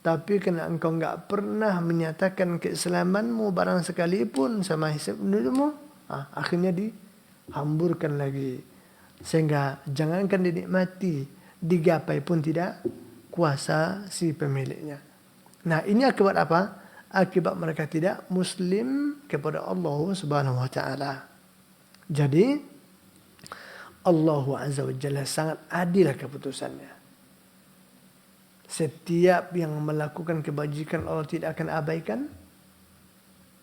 Tapi karena engkau enggak pernah menyatakan keislamanmu barang sekalipun sama hisab dulumu, akhirnya dihamburkan lagi. Sehingga jangankan dinikmati, digapai pun tidak kuasa si pemiliknya. Nah, ini akibat apa? Akibat mereka tidak muslim kepada Allah Subhanahu wa ta'ala. Jadi Allah Azza wa Jalla sangat adil keputusannya. Setiap yang melakukan kebajikan Allah tidak akan abaikan.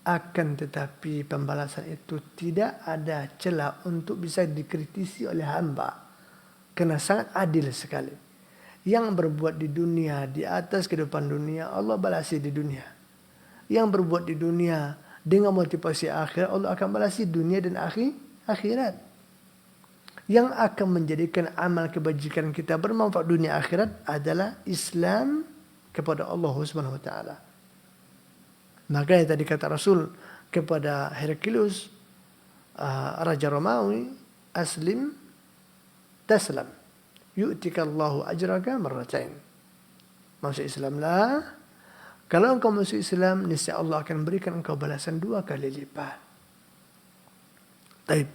Akan tetapi pembalasan itu tidak ada celah untuk bisa dikritisi oleh hamba. Karena sangat adil sekali. Yang berbuat di dunia, di atas kehidupan dunia, Allah balasi di dunia. yang berbuat di dunia dengan motivasi akhirat, Allah akan balas di dunia dan akhirat. Yang akan menjadikan amal kebajikan kita bermanfaat dunia akhirat adalah Islam kepada Allah Subhanahu wa taala. Makanya tadi kata Rasul kepada Heraklius, Raja Romawi, aslim taslam, yu'tikallahu ajraka marratain. Masuk Islamlah. Kalau engkau masuk Islam, niscaya Allah akan berikan engkau balasan 2 kali lipat. Baik,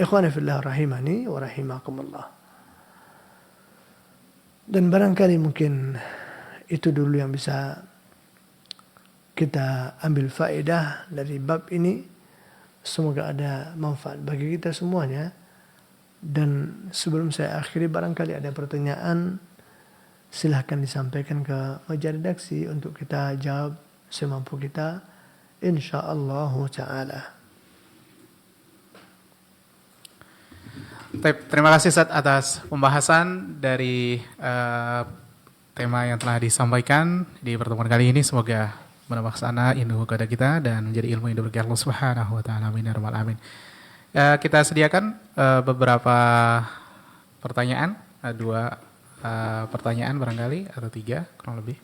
ikhwan fillah rahimani wa rahimakumullah. Dan barangkali mungkin itu dulu yang bisa kita ambil faedah dari bab ini. Semoga ada manfaat bagi kita semuanya. Dan sebelum saya akhiri, barangkali ada pertanyaan, silahkan disampaikan ke meja redaksi untuk kita jawab semampu kita, insyaallah ta'ala. Terima kasih Ustaz atas pembahasan dari tema yang telah disampaikan di pertemuan kali ini. Semoga menambah sana ilmu kepada kita dan menjadi ilmu yang diberikan Allah Subhanahu wa taala. Amin ya rabbal alamin. Kita sediakan beberapa pertanyaan, 2 pertanyaan barangkali atau 3 kurang lebih.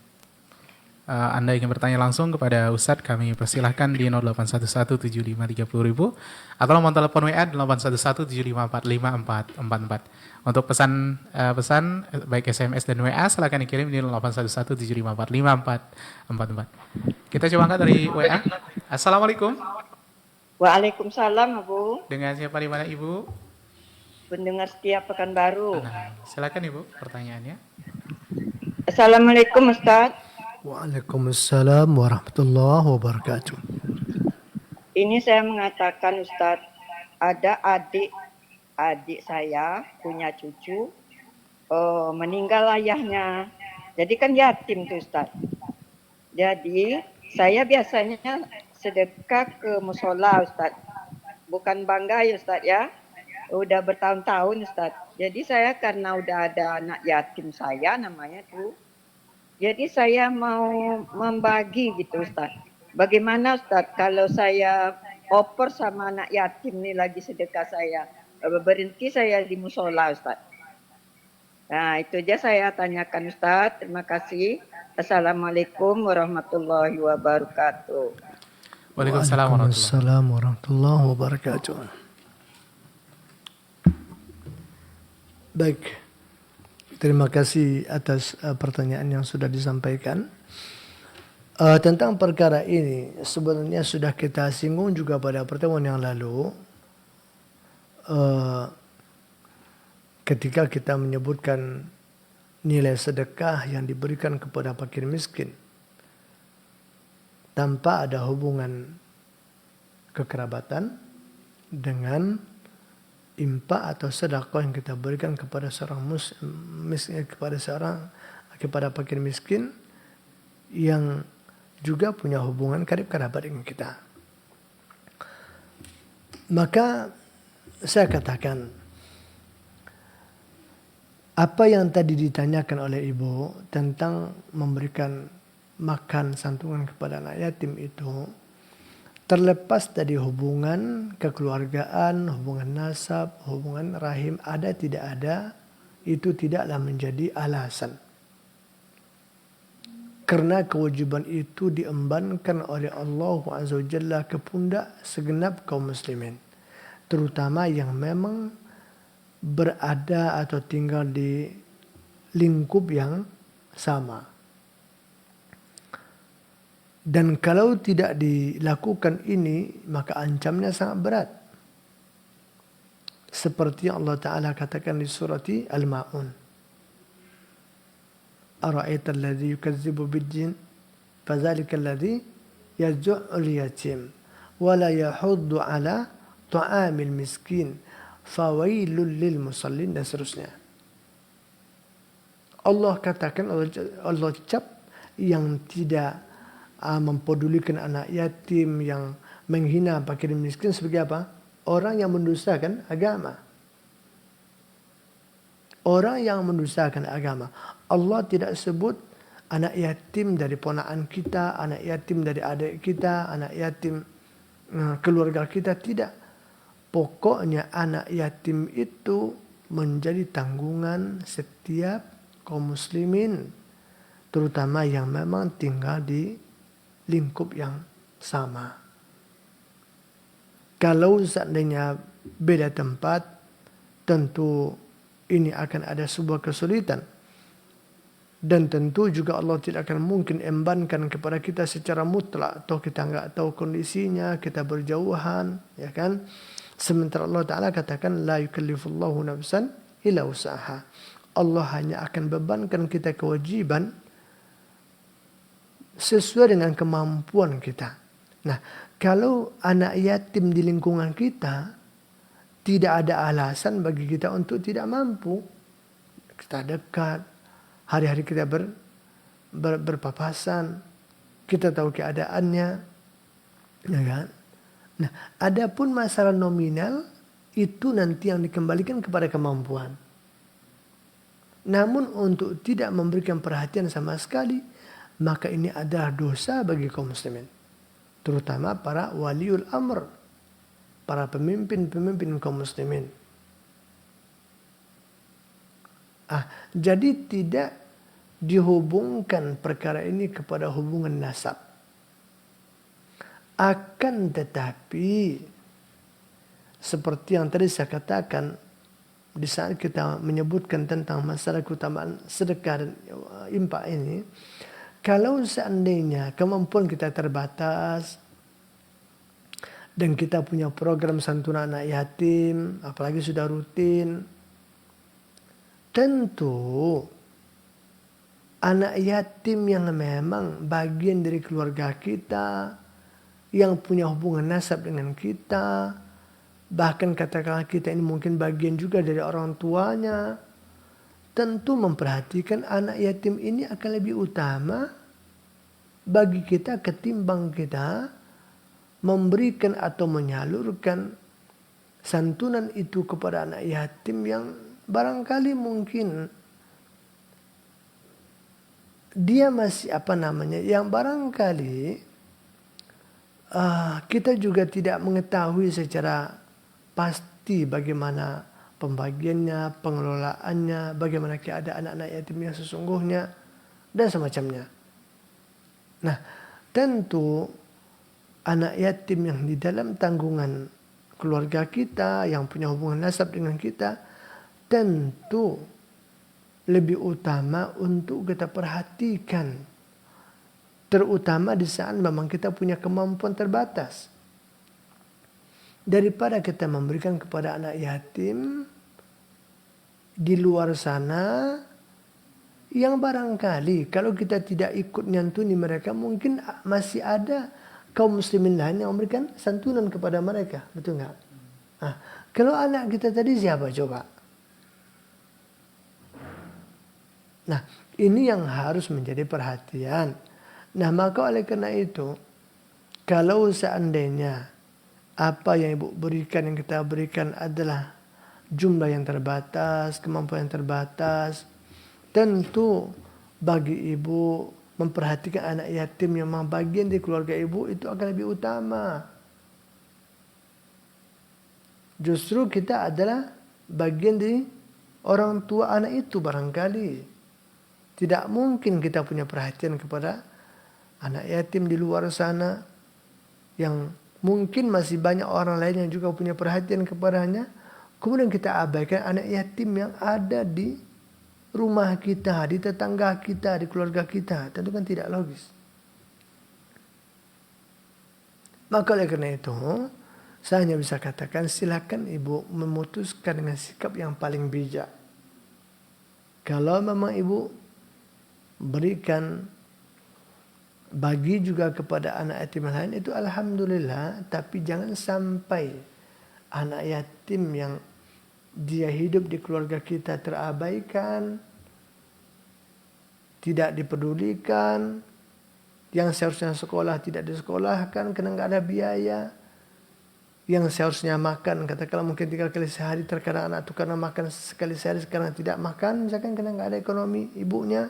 Anda ingin bertanya langsung kepada Ustadz, kami persilahkan di 08117530.000 atau nomor telepon WA 0811754544. Untuk pesan baik SMS dan WA silakan dikirim di 0811754544. Kita coba angkat dari WA. Assalamualaikum. Waalaikumsalam, Bu. Dengan siapa di mana Ibu? Pendengar setia Pekanbaru. Nah, silakan Ibu pertanyaannya. Assalamualaikum, Ustaz. Waalaikumsalam warahmatullahi wabarakatuh. Ini saya mengatakan, Ustaz, ada adik saya punya cucu, meninggal ayahnya. Jadi kan yatim tuh, Ustaz. Jadi saya biasanya sedekah ke musola, Ustaz. Bukan bangga ya, Ustaz ya. Udah bertahun-tahun, Ustaz. Jadi saya karena udah ada anak yatim saya namanya tuh. Jadi saya mau membagi gitu, Ustaz. Bagaimana, Ustaz, kalau saya oper sama anak yatim nih lagi sedekah saya. Berhenti saya di musola, Ustaz. Nah, itu aja saya tanyakan, Ustaz. Terima kasih. Assalamualaikum warahmatullahi wabarakatuh. Waalaikumsalam warahmatullahi wabarakatuh. Baik, terima kasih atas pertanyaan yang sudah disampaikan. Tentang perkara ini sebenarnya sudah kita singgung juga pada pertemuan yang lalu. Ketika kita menyebutkan nilai sedekah yang diberikan kepada fakir miskin tanpa ada hubungan kekerabatan dengan impak atau sedekah yang kita berikan kepada seorang miskin, kepada fakir miskin yang juga punya hubungan karib kerabat dengan kita. Maka saya katakan, apa yang tadi ditanyakan oleh Ibu tentang memberikan makan santunan kepada anak yatim itu, terlepas dari hubungan kekeluargaan, hubungan nasab, hubungan rahim, ada tidak ada, itu tidaklah menjadi alasan. Karena kewajiban itu diembankan oleh Allah Azza wa Jalla ke pundak segenap kaum muslimin, terutama yang memang berada atau tinggal di lingkup yang sama. Dan kalau tidak dilakukan ini, maka ancamnya sangat berat. Seperti yang Allah Ta'ala katakan di surat Al-Ma'un. Ara'aita alladhi yukazzibu bid-din fadzalika alladhi yad'ul yatim wa la yahuddu ala ta'amil miskin fawailul lil musallin, dan seterusnya. Allah katakan, Allah cap yang tidak mempedulikan anak yatim, yang menghina fakir miskin sebagai apa? Orang yang mendustakan agama. Orang yang mendustakan agama. Allah tidak sebut anak yatim dari ponakan kita, anak yatim dari adik kita, anak yatim keluarga kita, tidak. Pokoknya anak yatim itu menjadi tanggungan setiap kaum muslimin, terutama yang memang tinggal di lingkup yang sama. Kalau seandainya beda tempat, tentu ini akan ada sebuah kesulitan. Dan tentu juga Allah tidak akan mungkin embankan kepada kita secara mutlak, atau kita nggak tahu kondisinya, kita berjauhan, ya kan? Sementara Allah Ta'ala katakan, la yukallifullahu nafsan illa usaha. Allah hanya akan bebankan kita kewajiban sesuai dengan kemampuan kita. Nah, kalau anak yatim di lingkungan kita, tidak ada alasan bagi kita untuk tidak mampu. Kita dekat, hari-hari kita berpapasan, kita tahu keadaannya, ya kan? Nah, adapun masalah nominal itu nanti yang dikembalikan kepada kemampuan. Namun untuk tidak memberikan perhatian sama sekali, maka ini adalah dosa bagi kaum muslimin, terutama para waliul amr, para pemimpin kaum muslimin. Jadi tidak dihubungkan perkara ini kepada hubungan nasab. Akan tetapi, seperti yang tadi saya katakan, di saat kita menyebutkan tentang masalah keutamaan sedekah dan infak ini, kalau seandainya kemampuan kita terbatas, dan kita punya program santunan anak yatim, apalagi sudah rutin, tentu anak yatim yang memang bagian dari keluarga kita, yang punya hubungan nasab dengan kita, bahkan katakanlah kita ini mungkin bagian juga dari orang tuanya, tentu memperhatikan anak yatim ini akan lebih utama bagi kita ketimbang kita memberikan atau menyalurkan santunan itu kepada anak yatim yang barangkali mungkin dia masih yang barangkali kita juga tidak mengetahui secara pasti bagaimana pembagiannya, pengelolaannya, bagaimana keadaan anak yatim yang sesungguhnya, dan semacamnya. Nah, tentu anak yatim yang di dalam tanggungan keluarga kita, yang punya hubungan nasab dengan kita, tentu lebih utama untuk kita perhatikan. Terutama di saat memang kita punya kemampuan terbatas. Daripada kita memberikan kepada anak yatim di luar sana, yang barangkali kalau kita tidak ikut nyantuni mereka, mungkin masih ada kaum muslimin lain yang memberikan santunan kepada mereka. Betul nggak? Nah, kalau anak kita tadi siapa coba? Nah, ini yang harus menjadi perhatian. Nah, maka oleh karena itu, kalau seandainya apa yang ibu berikan, yang kita berikan adalah jumlah yang terbatas, kemampuan yang terbatas, tentu bagi ibu memperhatikan anak yatim yang memang bagian dari keluarga ibu itu akan lebih utama. Justru kita adalah bagian dari orang tua anak itu barangkali. Tidak mungkin kita punya perhatian kepada anak yatim di luar sana yang mungkin masih banyak orang lain yang juga punya perhatian kepadanya. Kemudian kita abaikan anak yatim yang ada di rumah kita, di tetangga kita, di keluarga kita. Tentu kan tidak logis. Maka oleh karena itu, saya hanya bisa katakan silakan ibu memutuskan dengan sikap yang paling bijak. Kalau memang ibu berikan, bagi juga kepada anak yatim lain, itu alhamdulillah. Tapi jangan sampai anak yatim yang dia hidup di keluarga kita terabaikan, tidak dipedulikan, yang seharusnya sekolah tidak disekolahkan karena nggak ada biaya, yang seharusnya makan katakanlah mungkin 3 kali sehari, terkadang anak itu karena makan sekali sehari sekarang tidak makan, misalkan karena nggak ada ekonomi ibunya.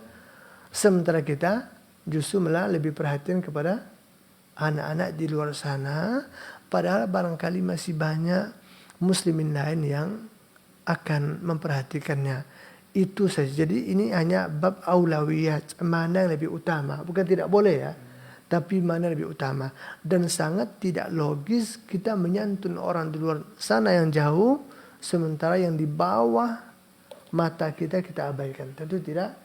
Sementara kita justru malah lebih perhatian kepada anak-anak di luar sana, padahal barangkali masih banyak muslimin lain yang akan memperhatikannya. Itu saja. Jadi ini hanya bab aulawiyat, mana yang lebih utama. Bukan tidak boleh ya, tapi mana lebih utama. Dan sangat tidak logis kita menyantun orang di luar sana yang jauh, sementara yang di bawah mata kita abaikan. Tentu tidak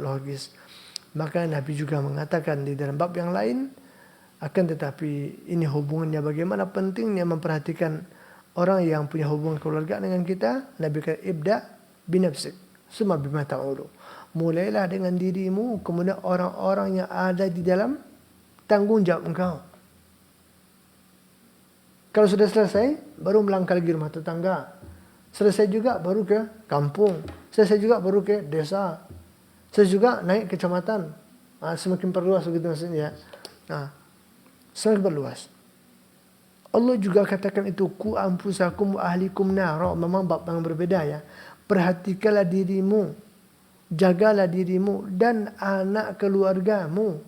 logis. Maka Nabi juga mengatakan di dalam bab yang lain, akan tetapi ini hubungannya bagaimana pentingnya memperhatikan orang yang punya hubungan keluarga dengan kita. Nabi kata ibda binafsik summa bima ta'ulu. Mulailah dengan dirimu, kemudian orang-orang yang ada di dalam tanggung jawab engkau. Kalau sudah selesai, baru melangkah lagi rumah tetangga. Selesai juga baru ke kampung. Selesai juga baru ke desa. Selesai juga naik ke kecamatan. Semakin perluas begitu maksudnya. Semakin perluas. Allah juga katakan itu ku anfusakum wa ahlikum nara. Memang bab yang berbeda ya. Perhatikanlah dirimu, jagalah dirimu dan anak keluargamu.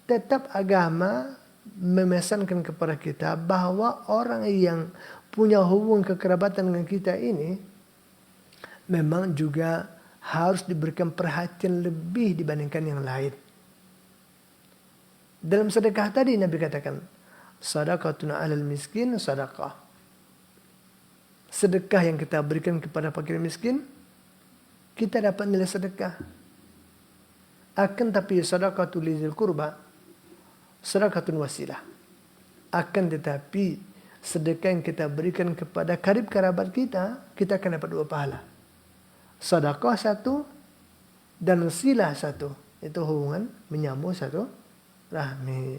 Tetap agama memesankan kepada kita bahwa orang yang punya hubungan kekerabatan dengan kita ini memang juga harus diberikan perhatian lebih dibandingkan yang lain. Dalam sedekah tadi Nabi katakan, sadaqatun 'alal miskin sadaqah. Sedekah yang kita berikan kepada fakir miskin, kita dapat nilai sedekah. Akan tapi sadaqatul lizil qurba, sadaqatun wasilah. Akan tetapi sedekah yang kita berikan kepada karib kerabat kita, kita akan dapat 2 pahala. Sedekah 1 dan silah 1. Itu hubungan menyambung satu rahmi.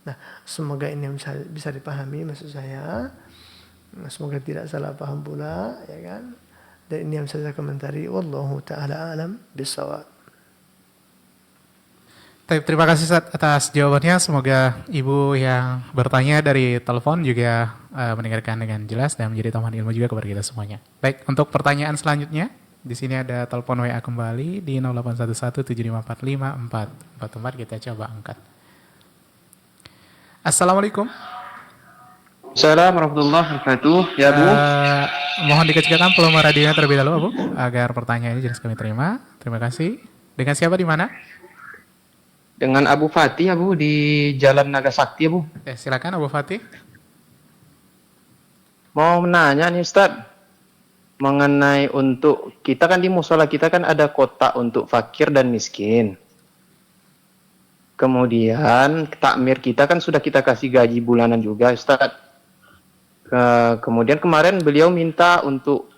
Nah, semoga ini bisa dipahami maksud saya. Semoga tidak salah paham pula, ya kan? Dan ini yang saya komentari. Wallahu ta'ala alam bisawab. Terima kasih Ustaz atas jawabannya. Semoga Ibu yang bertanya dari telepon juga mendengarkan dengan jelas dan menjadi tambahan ilmu juga kepada kita semuanya. Baik, untuk pertanyaan selanjutnya, di sini ada telepon WA kembali di 0811754544. Kita coba angkat. Assalamualaikum. Assalamualaikum warahmatullahi wabarakatuh. Ya Bu. Mohon dikecilkan volume radionya terlebih dahulu Bu, agar pertanyaan ini jelas kami terima. Terima kasih. Dengan siapa di mana? Dengan Abu Fatih ya Bu, di Jalan Nagasakti ya Bu. Silakan Abu Fatih. Mau menanya nih Ustaz, mengenai untuk kita kan di musola kita kan ada kotak untuk fakir dan miskin. Kemudian takmir kita kan sudah kita kasih gaji bulanan juga Ustaz. Kemudian kemarin beliau minta untuk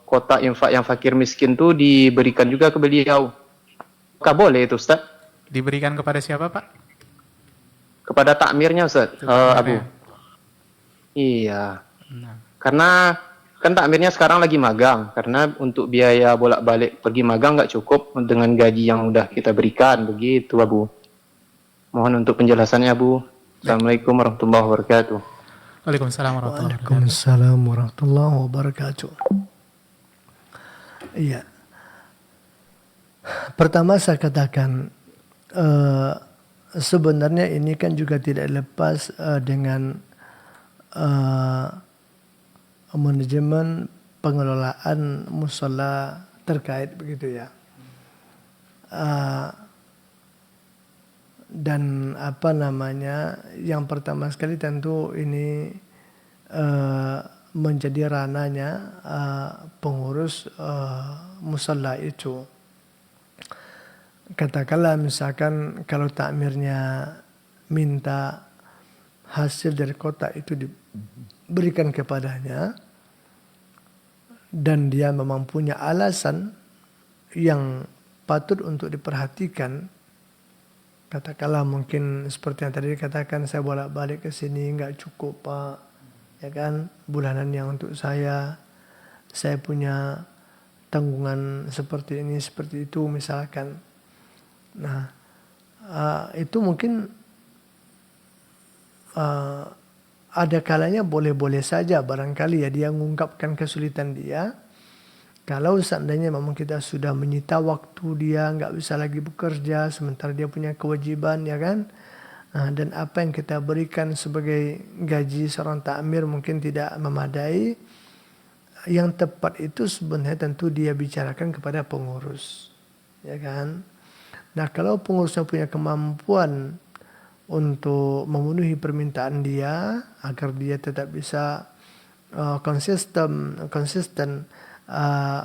kotak infak yang fakir miskin tuh diberikan juga ke beliau. Apakah boleh itu Ustaz? Diberikan kepada siapa Pak? Kepada takmirnya Ustaz, Abu. Iya. Nah. Karena kan takmirnya sekarang lagi magang. Karena untuk biaya bolak-balik pergi magang nggak cukup dengan gaji yang udah kita berikan. Begitu Abu. Mohon untuk penjelasannya Abu. Assalamualaikum warahmatullahi wabarakatuh. Waalaikumsalam warahmatullahi wabarakatuh. Waalaikumsalam warahmatullahi wabarakatuh. Iya. Pertama saya katakan sebenarnya ini kan juga tidak lepas dengan manajemen pengelolaan musala terkait begitu ya. Dan apa namanya, yang pertama sekali tentu ini menjadi ranahnya pengurus musalla itu. Katakanlah misalkan kalau takmirnya minta hasil dari kotak itu diberikan kepadanya dan dia memang punya alasan yang patut untuk diperhatikan. Katakanlah mungkin seperti yang tadi dikatakan, saya bolak-balik ke sini nggak cukup Pak, ya kan, bulanan yang untuk saya punya tanggungan seperti ini seperti itu misalkan. Nah, itu mungkin ada kalanya boleh-boleh saja barangkali ya dia mengungkapkan kesulitan dia. Kalau seandainya memang kita sudah menyita waktu dia, nggak bisa lagi bekerja, sementara dia punya kewajiban, ya kan? Dan apa yang kita berikan sebagai gaji seorang takmir mungkin tidak memadai. Yang tepat itu sebenarnya tentu dia bicarakan kepada pengurus, ya kan? Nah, kalau pengurusnya punya kemampuan untuk memenuhi permintaan dia agar dia tetap bisa konsisten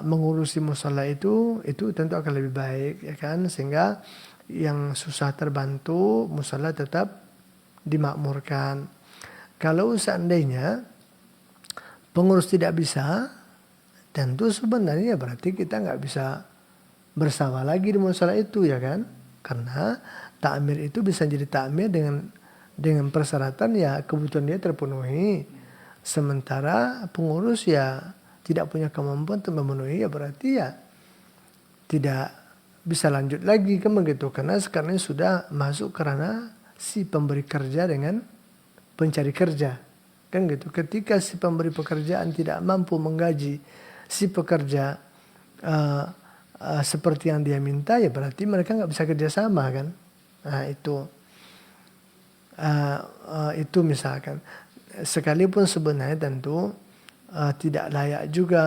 mengurusi musala itu tentu akan lebih baik, ya kan, sehingga yang susah terbantu musala tetap dimakmurkan. Kalau seandainya pengurus tidak bisa, tentu sebenarnya berarti kita nggak bisa bersama lagi di musala itu, ya kan, karena takmir itu bisa jadi takmir dengan persyaratan ya kebutuhan dia terpenuhi. Sementara pengurus ya tidak punya kemampuan untuk memenuhi, ya berarti ya tidak bisa lanjut lagi kan begitu. Karena sekarang sudah masuk karena si pemberi kerja dengan pencari kerja. Kan gitu. Ketika si pemberi pekerjaan tidak mampu menggaji si pekerja seperti yang dia minta, ya berarti mereka nggak bisa kerjasama kan. Nah itu misalkan. Sekalipun sebenarnya tentu tidak layak juga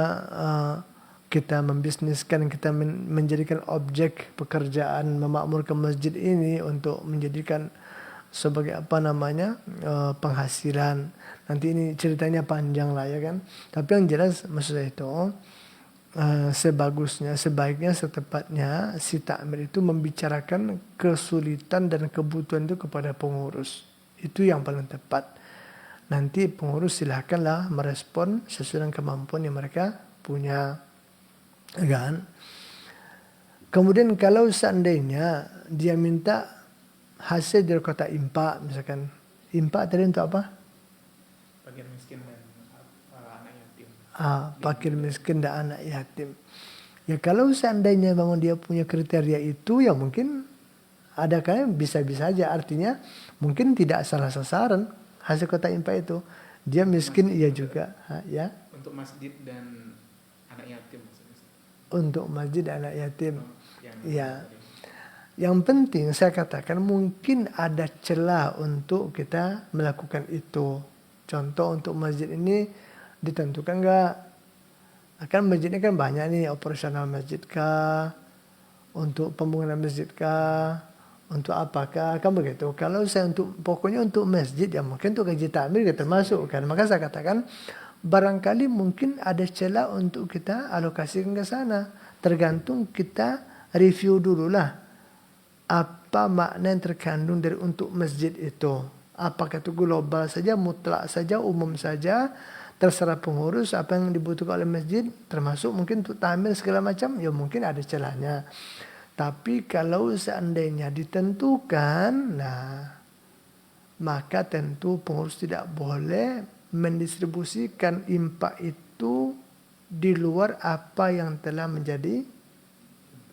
kita membisniskan, kita menjadikan objek pekerjaan memakmurkan masjid ini untuk menjadikan sebagai penghasilan. Nanti ini ceritanya panjang lah, ya kan. Tapi yang jelas maksud saya itu sebaiknya setepatnya si takmir itu membicarakan kesulitan dan kebutuhan itu kepada pengurus. Itu yang paling tepat. Nanti pengurus silakanlah merespon sesuai dengan kemampuan yang mereka punya, kan. Kemudian kalau seandainya dia minta hasil dari kota impak, misalkan impak tadi untuk apa? Fakir miskin dan anak yatim. Fakir miskin dan anak yatim. Ya kalau seandainya memang dia punya kriteria itu, ya mungkin ada kan bisa-bisa aja. Artinya mungkin tidak salah sasaran hasil kota impak itu. Dia miskin iya juga, ya. Untuk masjid dan anak yatim maksudnya. Untuk masjid dan anak yatim. Ya. Tadi. Yang penting saya katakan mungkin ada celah untuk kita melakukan itu. Contoh untuk masjid ini ditentukan enggak? Akan masjid ini kan banyak nih, operasional masjid kah? Untuk pembangunan masjid kah? Untuk apakah? Kan begitu. Kalau saya pokoknya untuk masjid, ya mungkin untuk gaji takmir kita termasuk kan. Maka saya katakan barangkali mungkin ada celah untuk kita alokasikan ke sana. Tergantung kita review dulu lah. Apa makna yang terkandung dari untuk masjid itu? Apakah itu global saja, mutlak saja, umum saja, terserah pengurus apa yang dibutuhkan oleh masjid, termasuk mungkin untuk takmir segala macam, ya mungkin ada celahnya. Tapi kalau seandainya ditentukan, nah maka tentu pengurus tidak boleh mendistribusikan impak itu di luar apa yang telah menjadi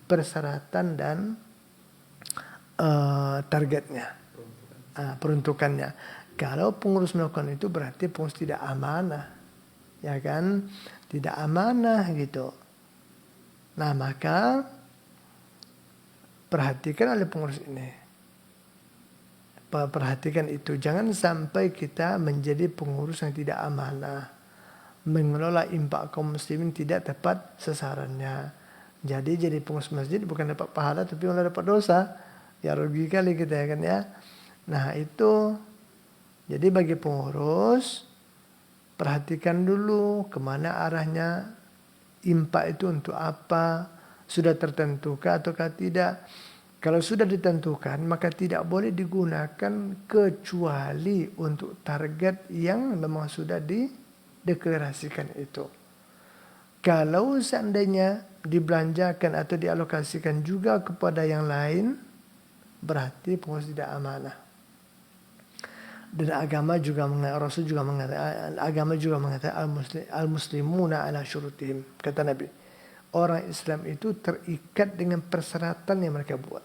persyaratan dan targetnya, peruntukannya. Kalau pengurus melakukan itu berarti pengurus tidak amanah, ya kan? Tidak amanah gitu. Nah maka perhatikan oleh pengurus ini. Perhatikan itu. Jangan sampai kita menjadi pengurus yang tidak amanah. Mengelola impak kaum muslimin tidak tepat sasarannya. Jadi pengurus masjid bukan dapat pahala tapi malah dapat dosa. Ya rugi kali kita, ya kan ya. Nah itu. Jadi bagi pengurus, perhatikan dulu kemana arahnya impak itu untuk apa. Sudah tertentukah ataukah tidak? Kalau sudah ditentukan, maka tidak boleh digunakan kecuali untuk target yang memang sudah dideklarasikan itu. Kalau seandainya dibelanjakan atau dialokasikan juga kepada yang lain, berarti pengurus tidak amanah. Dan agama juga Rasul juga mengatakan, al-muslimuna ala syurutihim, kata Nabi. Orang Islam itu terikat dengan persyaratan yang mereka buat.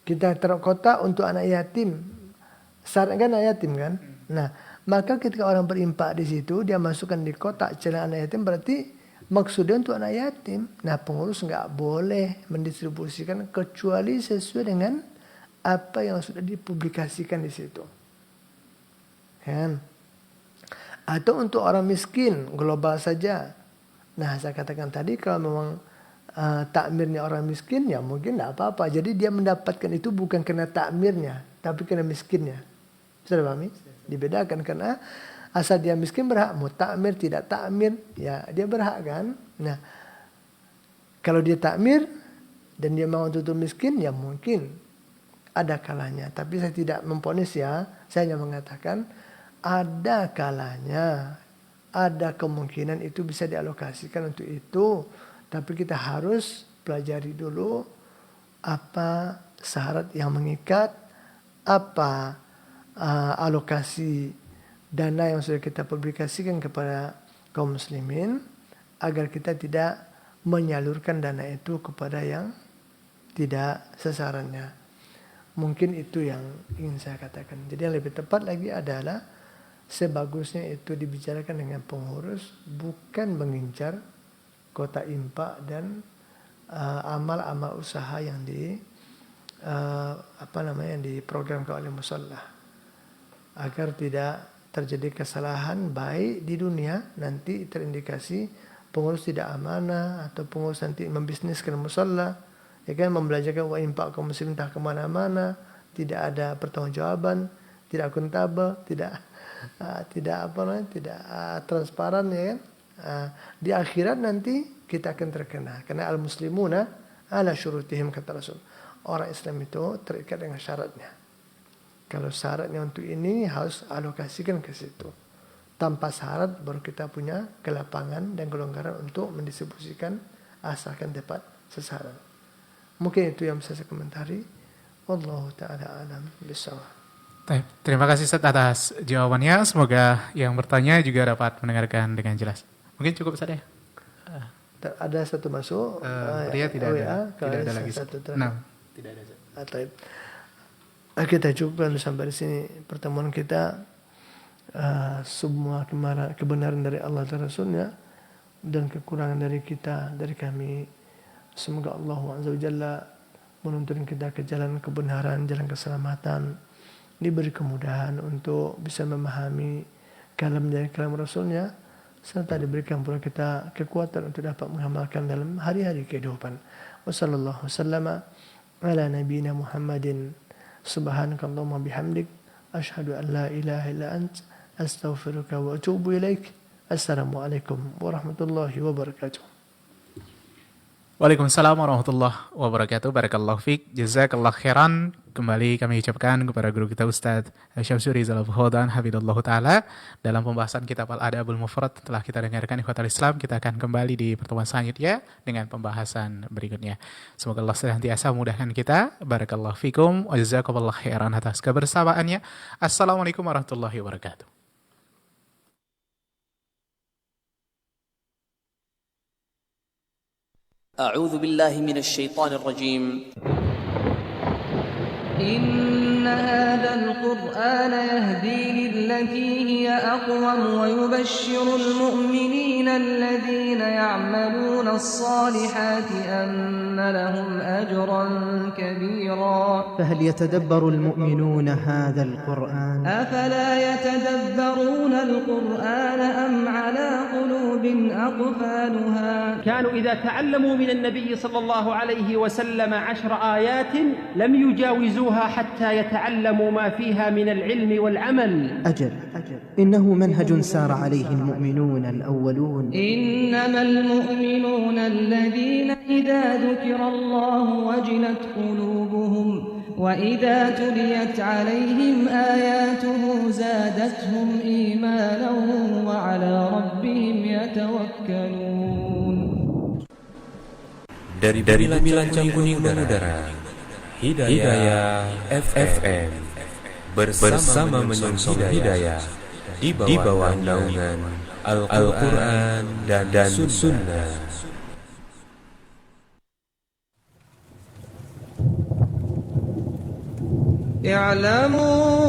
Kita taruh kotak untuk anak yatim. Syarat kan anak yatim kan? Nah, maka ketika orang berimpak di situ, dia masukkan di kotak celah anak yatim, berarti Maksudnya untuk anak yatim. Nah, pengurus nggak boleh mendistribusikan kecuali sesuai dengan apa yang sudah dipublikasikan di situ. Kan? Atau untuk orang miskin, global saja. Nah, saya katakan tadi kalau memang takmirnya orang miskin, ya mungkin tidak apa-apa. Jadi dia mendapatkan itu bukan karena takmirnya, tapi karena miskinnya. Sudah pahami? Dibedakan karena asal dia miskin berhak, mau takmir tidak takmir, ya dia berhak kan. Nah, kalau dia takmir dan dia mau tutup miskin, ya mungkin ada kalanya. Tapi saya tidak memponis ya, saya hanya mengatakan ada kalanya, ada kemungkinan itu bisa dialokasikan untuk itu. Tapi kita harus pelajari dulu apa syarat yang mengikat, apa alokasi dana yang sudah kita publikasikan kepada kaum muslimin, agar kita tidak menyalurkan dana itu kepada yang tidak sasarannya. Mungkin itu yang ingin saya katakan. Jadi yang lebih tepat lagi adalah sebagusnya itu dibicarakan dengan pengurus, bukan mengincar kota infak dan amal-amal usaha yang diprogramkan oleh musalla, agar tidak terjadi kesalahan baik di dunia, nanti terindikasi pengurus tidak amanah atau pengurus nanti membisniskan musalla, ya kan, membelajarkan wa infak kaum muslimin entah kemana-mana, tidak ada pertanggungjawaban, tidak akuntabel, tidak transparan, ya kan. Di akhirat nanti kita akan terkena, karena al-muslimuna ala syurutihim, kata Rasul. Orang Islam itu terikat dengan syaratnya. Kalau syaratnya untuk ini harus alokasikan ke situ. Tanpa syarat baru kita punya kelapangan dan kelonggaran untuk mendistribusikan asalkan tepat sasaran. Mungkin itu yang bisa saya komentari. Wallahu ta'ala alam bisawab. Terima kasih Ustaz atas jawabannya. Semoga yang bertanya juga dapat mendengarkan dengan jelas. Mungkin cukup Ustaz ya? Ada satu masuk. Pria tidak ada. Tidak ada lagi. Nah, tidak ada. Kita cukupkan sampai di sini pertemuan kita. Semua kebenaran dari Allah dan Rasulnya dan kekurangan dari kita, dari kami. Semoga Allah Azza wa Jalla menuntun kita ke jalan kebenaran, jalan keselamatan, diberi kemudahan untuk bisa memahami kalam dan kalam Rasulnya, serta diberikan pula kita kekuatan untuk dapat mengamalkan dalam hari-hari kehidupan. Wassallallahu wasallama ala nabiyyina Muhammadin. Subhanakallahumma bihamdik, asyhadu an la ilaha illa ant, astaghfiruka wa atubu ilaik. Assalamualaikum warahmatullahi wabarakatuh. Waalaikumsalam warahmatullahi wabarakatuh. Barakallahu fiik. Jazakallah khairan. Kembali kami ucapkan kepada guru kita Ustaz Syamsuri Rizal Fuhodan hafidhullah ta'ala. Dalam pembahasan kitab Al-Adabul Mufrad telah kita dengarkan ikhwatal Islam. Kita akan kembali di pertemuan selanjutnya dengan pembahasan berikutnya. Semoga Allah senantiasa memudahkan kita. Barakallahu fikum. Wa jazakumullah khairan atas kebersamaannya. Assalamualaikum warahmatullahi wabarakatuh. أعوذ بالله من الشيطان الرجيم. إن هذا القرآن يهدي للتي هي أقوم ويبشر المؤمنين الذين يعملون الصالحات أن لهم أجرا كبيرا. فهل يتدبر المؤمنون هذا القرآن؟ أفلا يتدبرون القرآن أم على قلوب أقفالها؟ كانوا إذا تعلموا من النبي صلى الله عليه وسلم 10 آيات لم يجاوزوها حتى يتعلموا ما فيها من العلم والعمل. أجل إنه منهج سار عليه المؤمنون الأولون. إنما المؤمنون الذين إذا ذكر الله وجلت قلوبهم وإذا تليت عليهم آياته زادتهم إيمانا وعلى ربهم يتوكلون. Dari Lancang Kuning Mengudara, Hidayah FM bersama menyongsong hidayah di bawah naungan Al-Quran dan Sunnah. اعلموا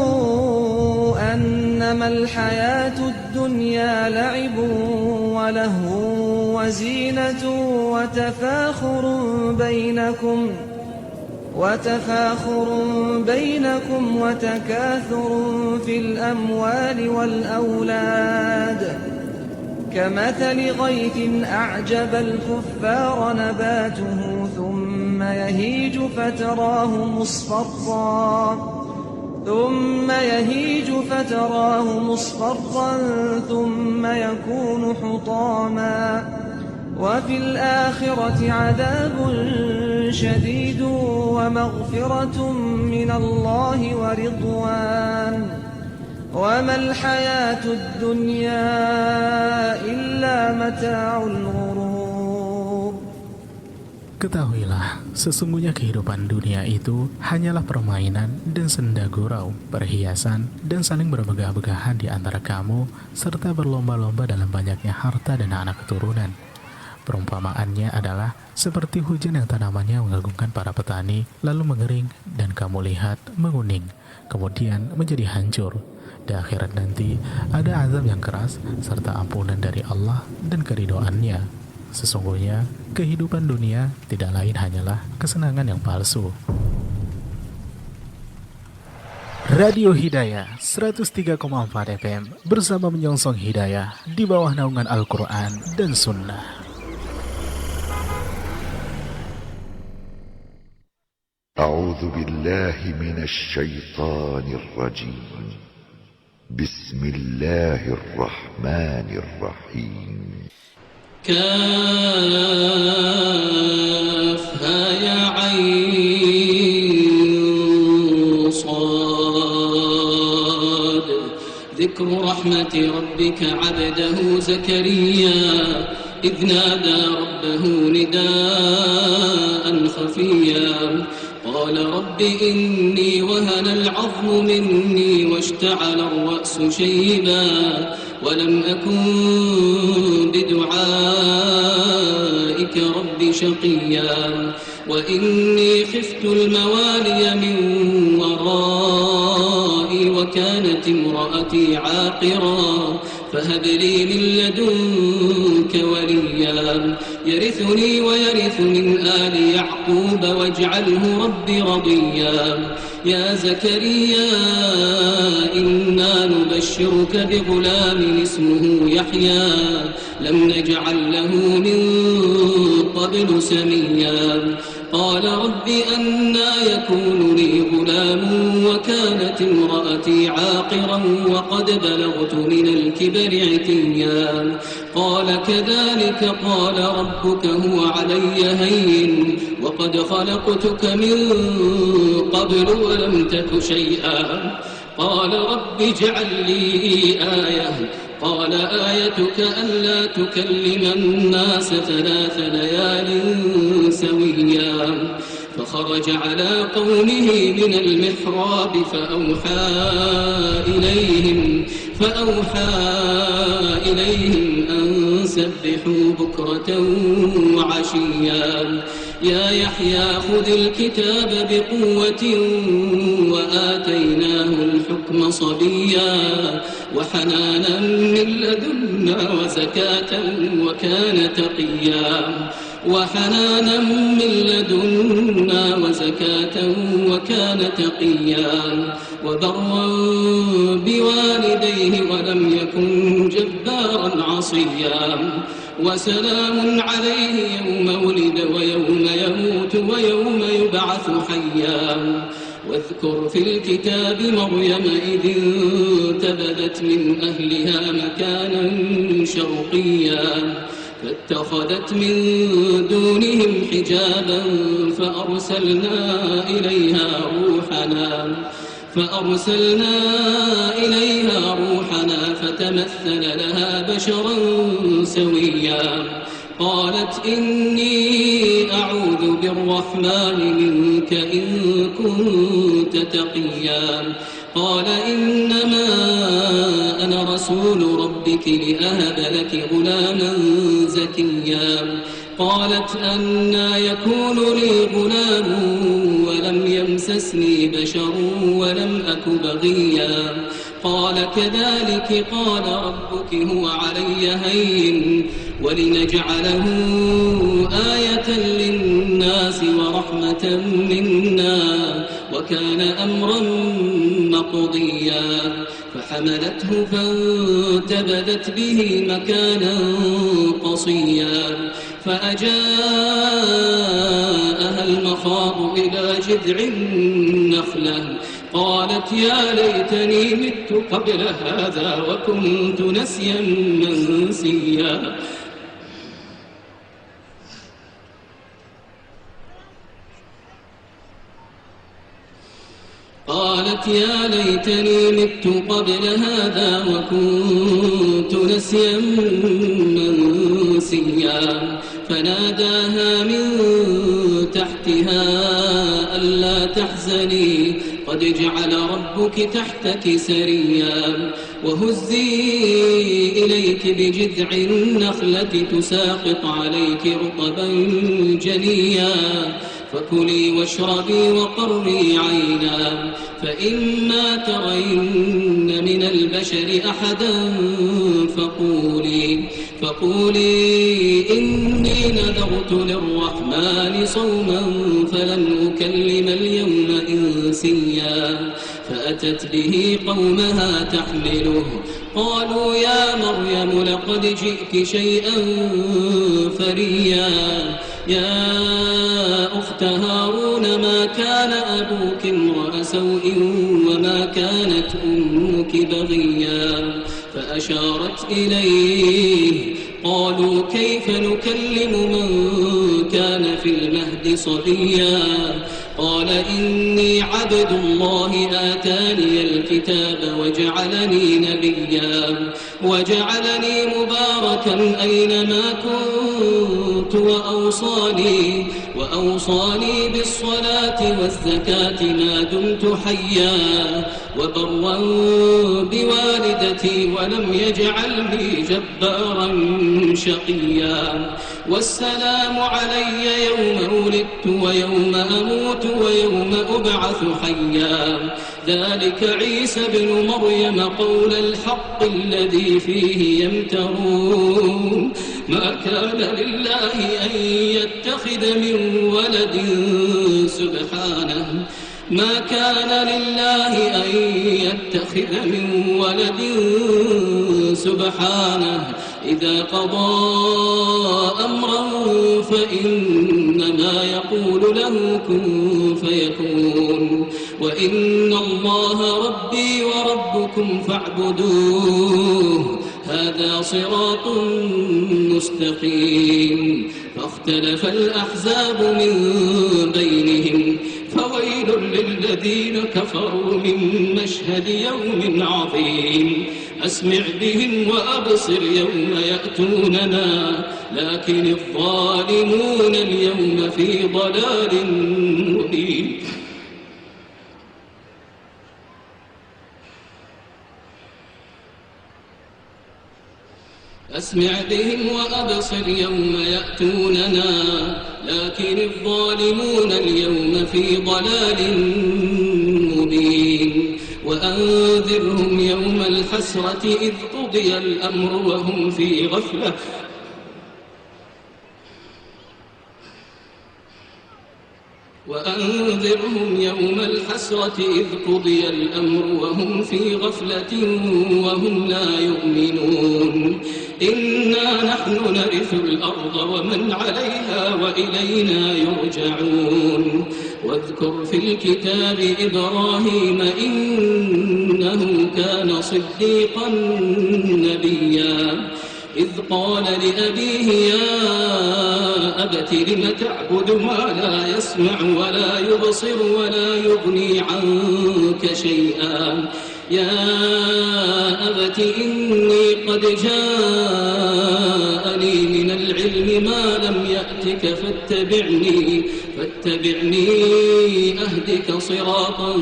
أن إنما الحياة الدنيا لعب ولهو وزينة وتفاخر بينكم وتكاثر في الأموال والأولاد كمثل غيث أعجب الكفار نباته ثم يهيج فتراه مصفرا ثم يكون حطاما وفي الآخرة عذاب شديد ومغفرة من الله ورضوان وما الحياة الدنيا إلا متاع الغرور. Ketahuilah, sesungguhnya kehidupan dunia itu hanyalah permainan dan senda gurau, perhiasan, dan saling bermegah-megahan di antara kamu, serta berlomba-lomba dalam banyaknya harta dan anak keturunan. Perumpamaannya adalah seperti hujan yang tanamannya mengagumkan para petani, lalu mengering, dan kamu lihat menguning, kemudian menjadi hancur. Di akhirat nanti ada azab yang keras, serta ampunan dari Allah dan keridhoannya. Sesungguhnya, kehidupan dunia tidak lain hanyalah kesenangan yang palsu. Radio Hidayah 103,4 FM bersama menyongsong hidayah di bawah naungan Al-Quran dan Sunnah. أعوذ بالله من الشيطان الرجيم بسم الله الرحمن الرحيم كافها يا عين صاد ذكر رحمة ربك عبده زكريا إذ نادى ربه نداء خفيا قال رب إني وهن العظم مني واشتعل الرأس شيبا ولم أكن بدعائك رب شقيا وإني خفت الموالي من ورائي وكانت امرأتي عاقرا فهب لي من لدنك وليا يرثني ويرث من آل يعقوب واجعله رب رضيا يا زكريا إنا نبشرك بغلام اسمه يحيى لم نجعل له من قبل سميا قال رب أنى يكون لي غلام وكانت امرأتي عاقرا وقد بلغت من الكبر عتيا قال كذلك قال ربك هو علي هين وقد خلقتك من قبل ولم تك شيئا قال رب اجعل لي آية قال آيتك ألا تكلم الناس 3 ليال سويا فخرج على قومه من المحراب فأوحى إليهم أن سبحوا بكرة وعشيا يا يحيى خذ الكتاب بقوة وآتيناه الحكم صبيا وحنانا من لدنا وزكاة وكان تقيا وحنانا من لدنا وزكاة وكان تقيا وبرا بوالديه ولم يكن جبارا عصيا وسلام عليه يوم ولد ويوم يموت ويوم يبعث حيا واذكر في الكتاب مريم إذ انتبذت من أهلها مكانا شرقيا فاتخذت من دونهم حجابا فأرسلنا إليها روحنا فتمثل لها بشرا سويا قالت إني أعوذ بالرحمن منك إن كنت تقيا قال إنما أنا رسول ربك لأهب لك غلاما زكيا قالت أنى يكون لي غلام ولم يمسسني بشر ولم أك بغيا قال كذلك قال ربك هو علي هين ولنجعله آية للناس ورحمة منا وكان أمرا مقضيا فحملته فانتبذت به مكانا قصيا فأجاءها المخاض إلى جذع النخلة قالت يا ليتني مت قبل هذا وكنت نسيا منسيا قالت يا ليتني مت قبل هذا وكنت نسيا منسيا فناداها من تحتها ألا تحزني قد جعل ربك تحتك سريا وهزي إليك بجذع النخلة تساقط عليك رطبا جنيا فكلي واشربي وقري عينا فإما ترين من البشر أحدا فقولي إني نذرت للرحمن صوما فلن أكلم اليوم إنسيا فأتت به قومها تحمله قالوا يا مريم لقد جئت شيئا فريا يا أخت هارون ما كان أبوك امرأ سوء وما كانت أمك بغيا فأشارت إليه قالوا كيف نكلم من كان في المهد صبيا قال إني عبد الله آتاني الكتاب وجعلني نبيا وجعلني مباركا أينما كنت وأوصاني بالصلاة والزكاة ما دمت حيا وبرا بوالدتي ولم يجعلني جبارا شقيا والسلام علي يوم ولدت ويوم أموت ويوم أبعث حيا ذلك عيسى بن مريم قول الحق الذي فيه يمترون ما كان لله أن يتخذ من ولد سبحانه ما كان لله أن يتخذ من ولد سبحانه إذا قضى أمرا فإنما يقول له كن فيكون وإن الله ربي وربكم فاعبدوه هذا صراط مستقيم فاختلف الأحزاب من بينهم فويل للذين كفروا من مشهد يوم عظيم أسمع بهم وأبصر يوم يأتوننا لكن الظالمون اليوم في ضلال مبين أسمع بهم وأبصر يوم يأتوننا لكن الظالمون اليوم في ضلال مبين وأنذرهم يوم الحسرة إذ قضي الأمر وهم في غفلة وأنذرهم يوم الحسرة إذ قضي الأمر وهم في غفلة وهم لا يؤمنون إنا نحن نرث الأرض ومن عليها وإلينا يرجعون واذكر في الكتاب إبراهيم إنه كان صديقا نبيا إذ قال لأبيه يا أبت لم تعبد ما لا يسمع ولا يبصر ولا يغني عنك شيئا يا أبت إني قد جاءني من العلم ما لم يأتك فاتبعني أهدك صراطا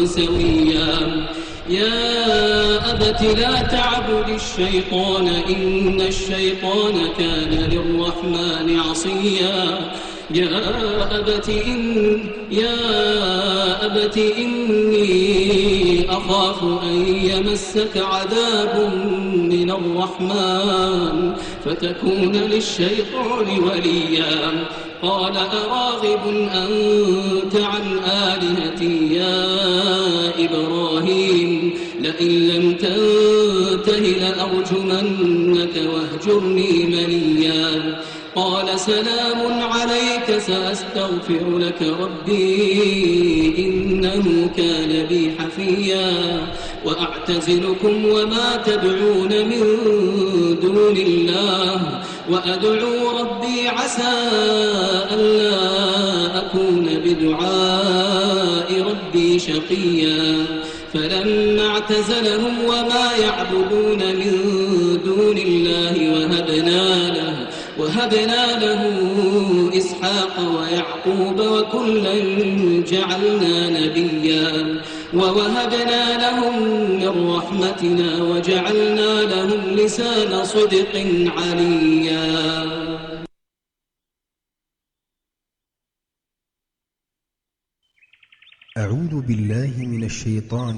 سويا يا أبت لا تعبد الشيطان إن الشيطان كان للرحمن عصيا يا أبت إني أخاف تخاف أن يمسك عذاب من الرحمن فتكون للشيطان وليا قال أراغب أنت عن آلهتي يا إبراهيم لئن لم تنته لأرجمنك واهجرني مليا قال سلام عليك سأستغفر لك ربي إنه كان بي حفيا وأعتزلكم وما تدعون من دون الله وأدعو ربي عسى ألا أكون بدعاء ربي شقيا فلما اعتزلهم وما يعبدون من دون الله وهبنا له إسحاق ويعقوب وكلا جعلنا نبيا ووهبنا لهم من رحمتنا وجعلنا لهم لسان صدق عليا أعوذ بالله من الشيطان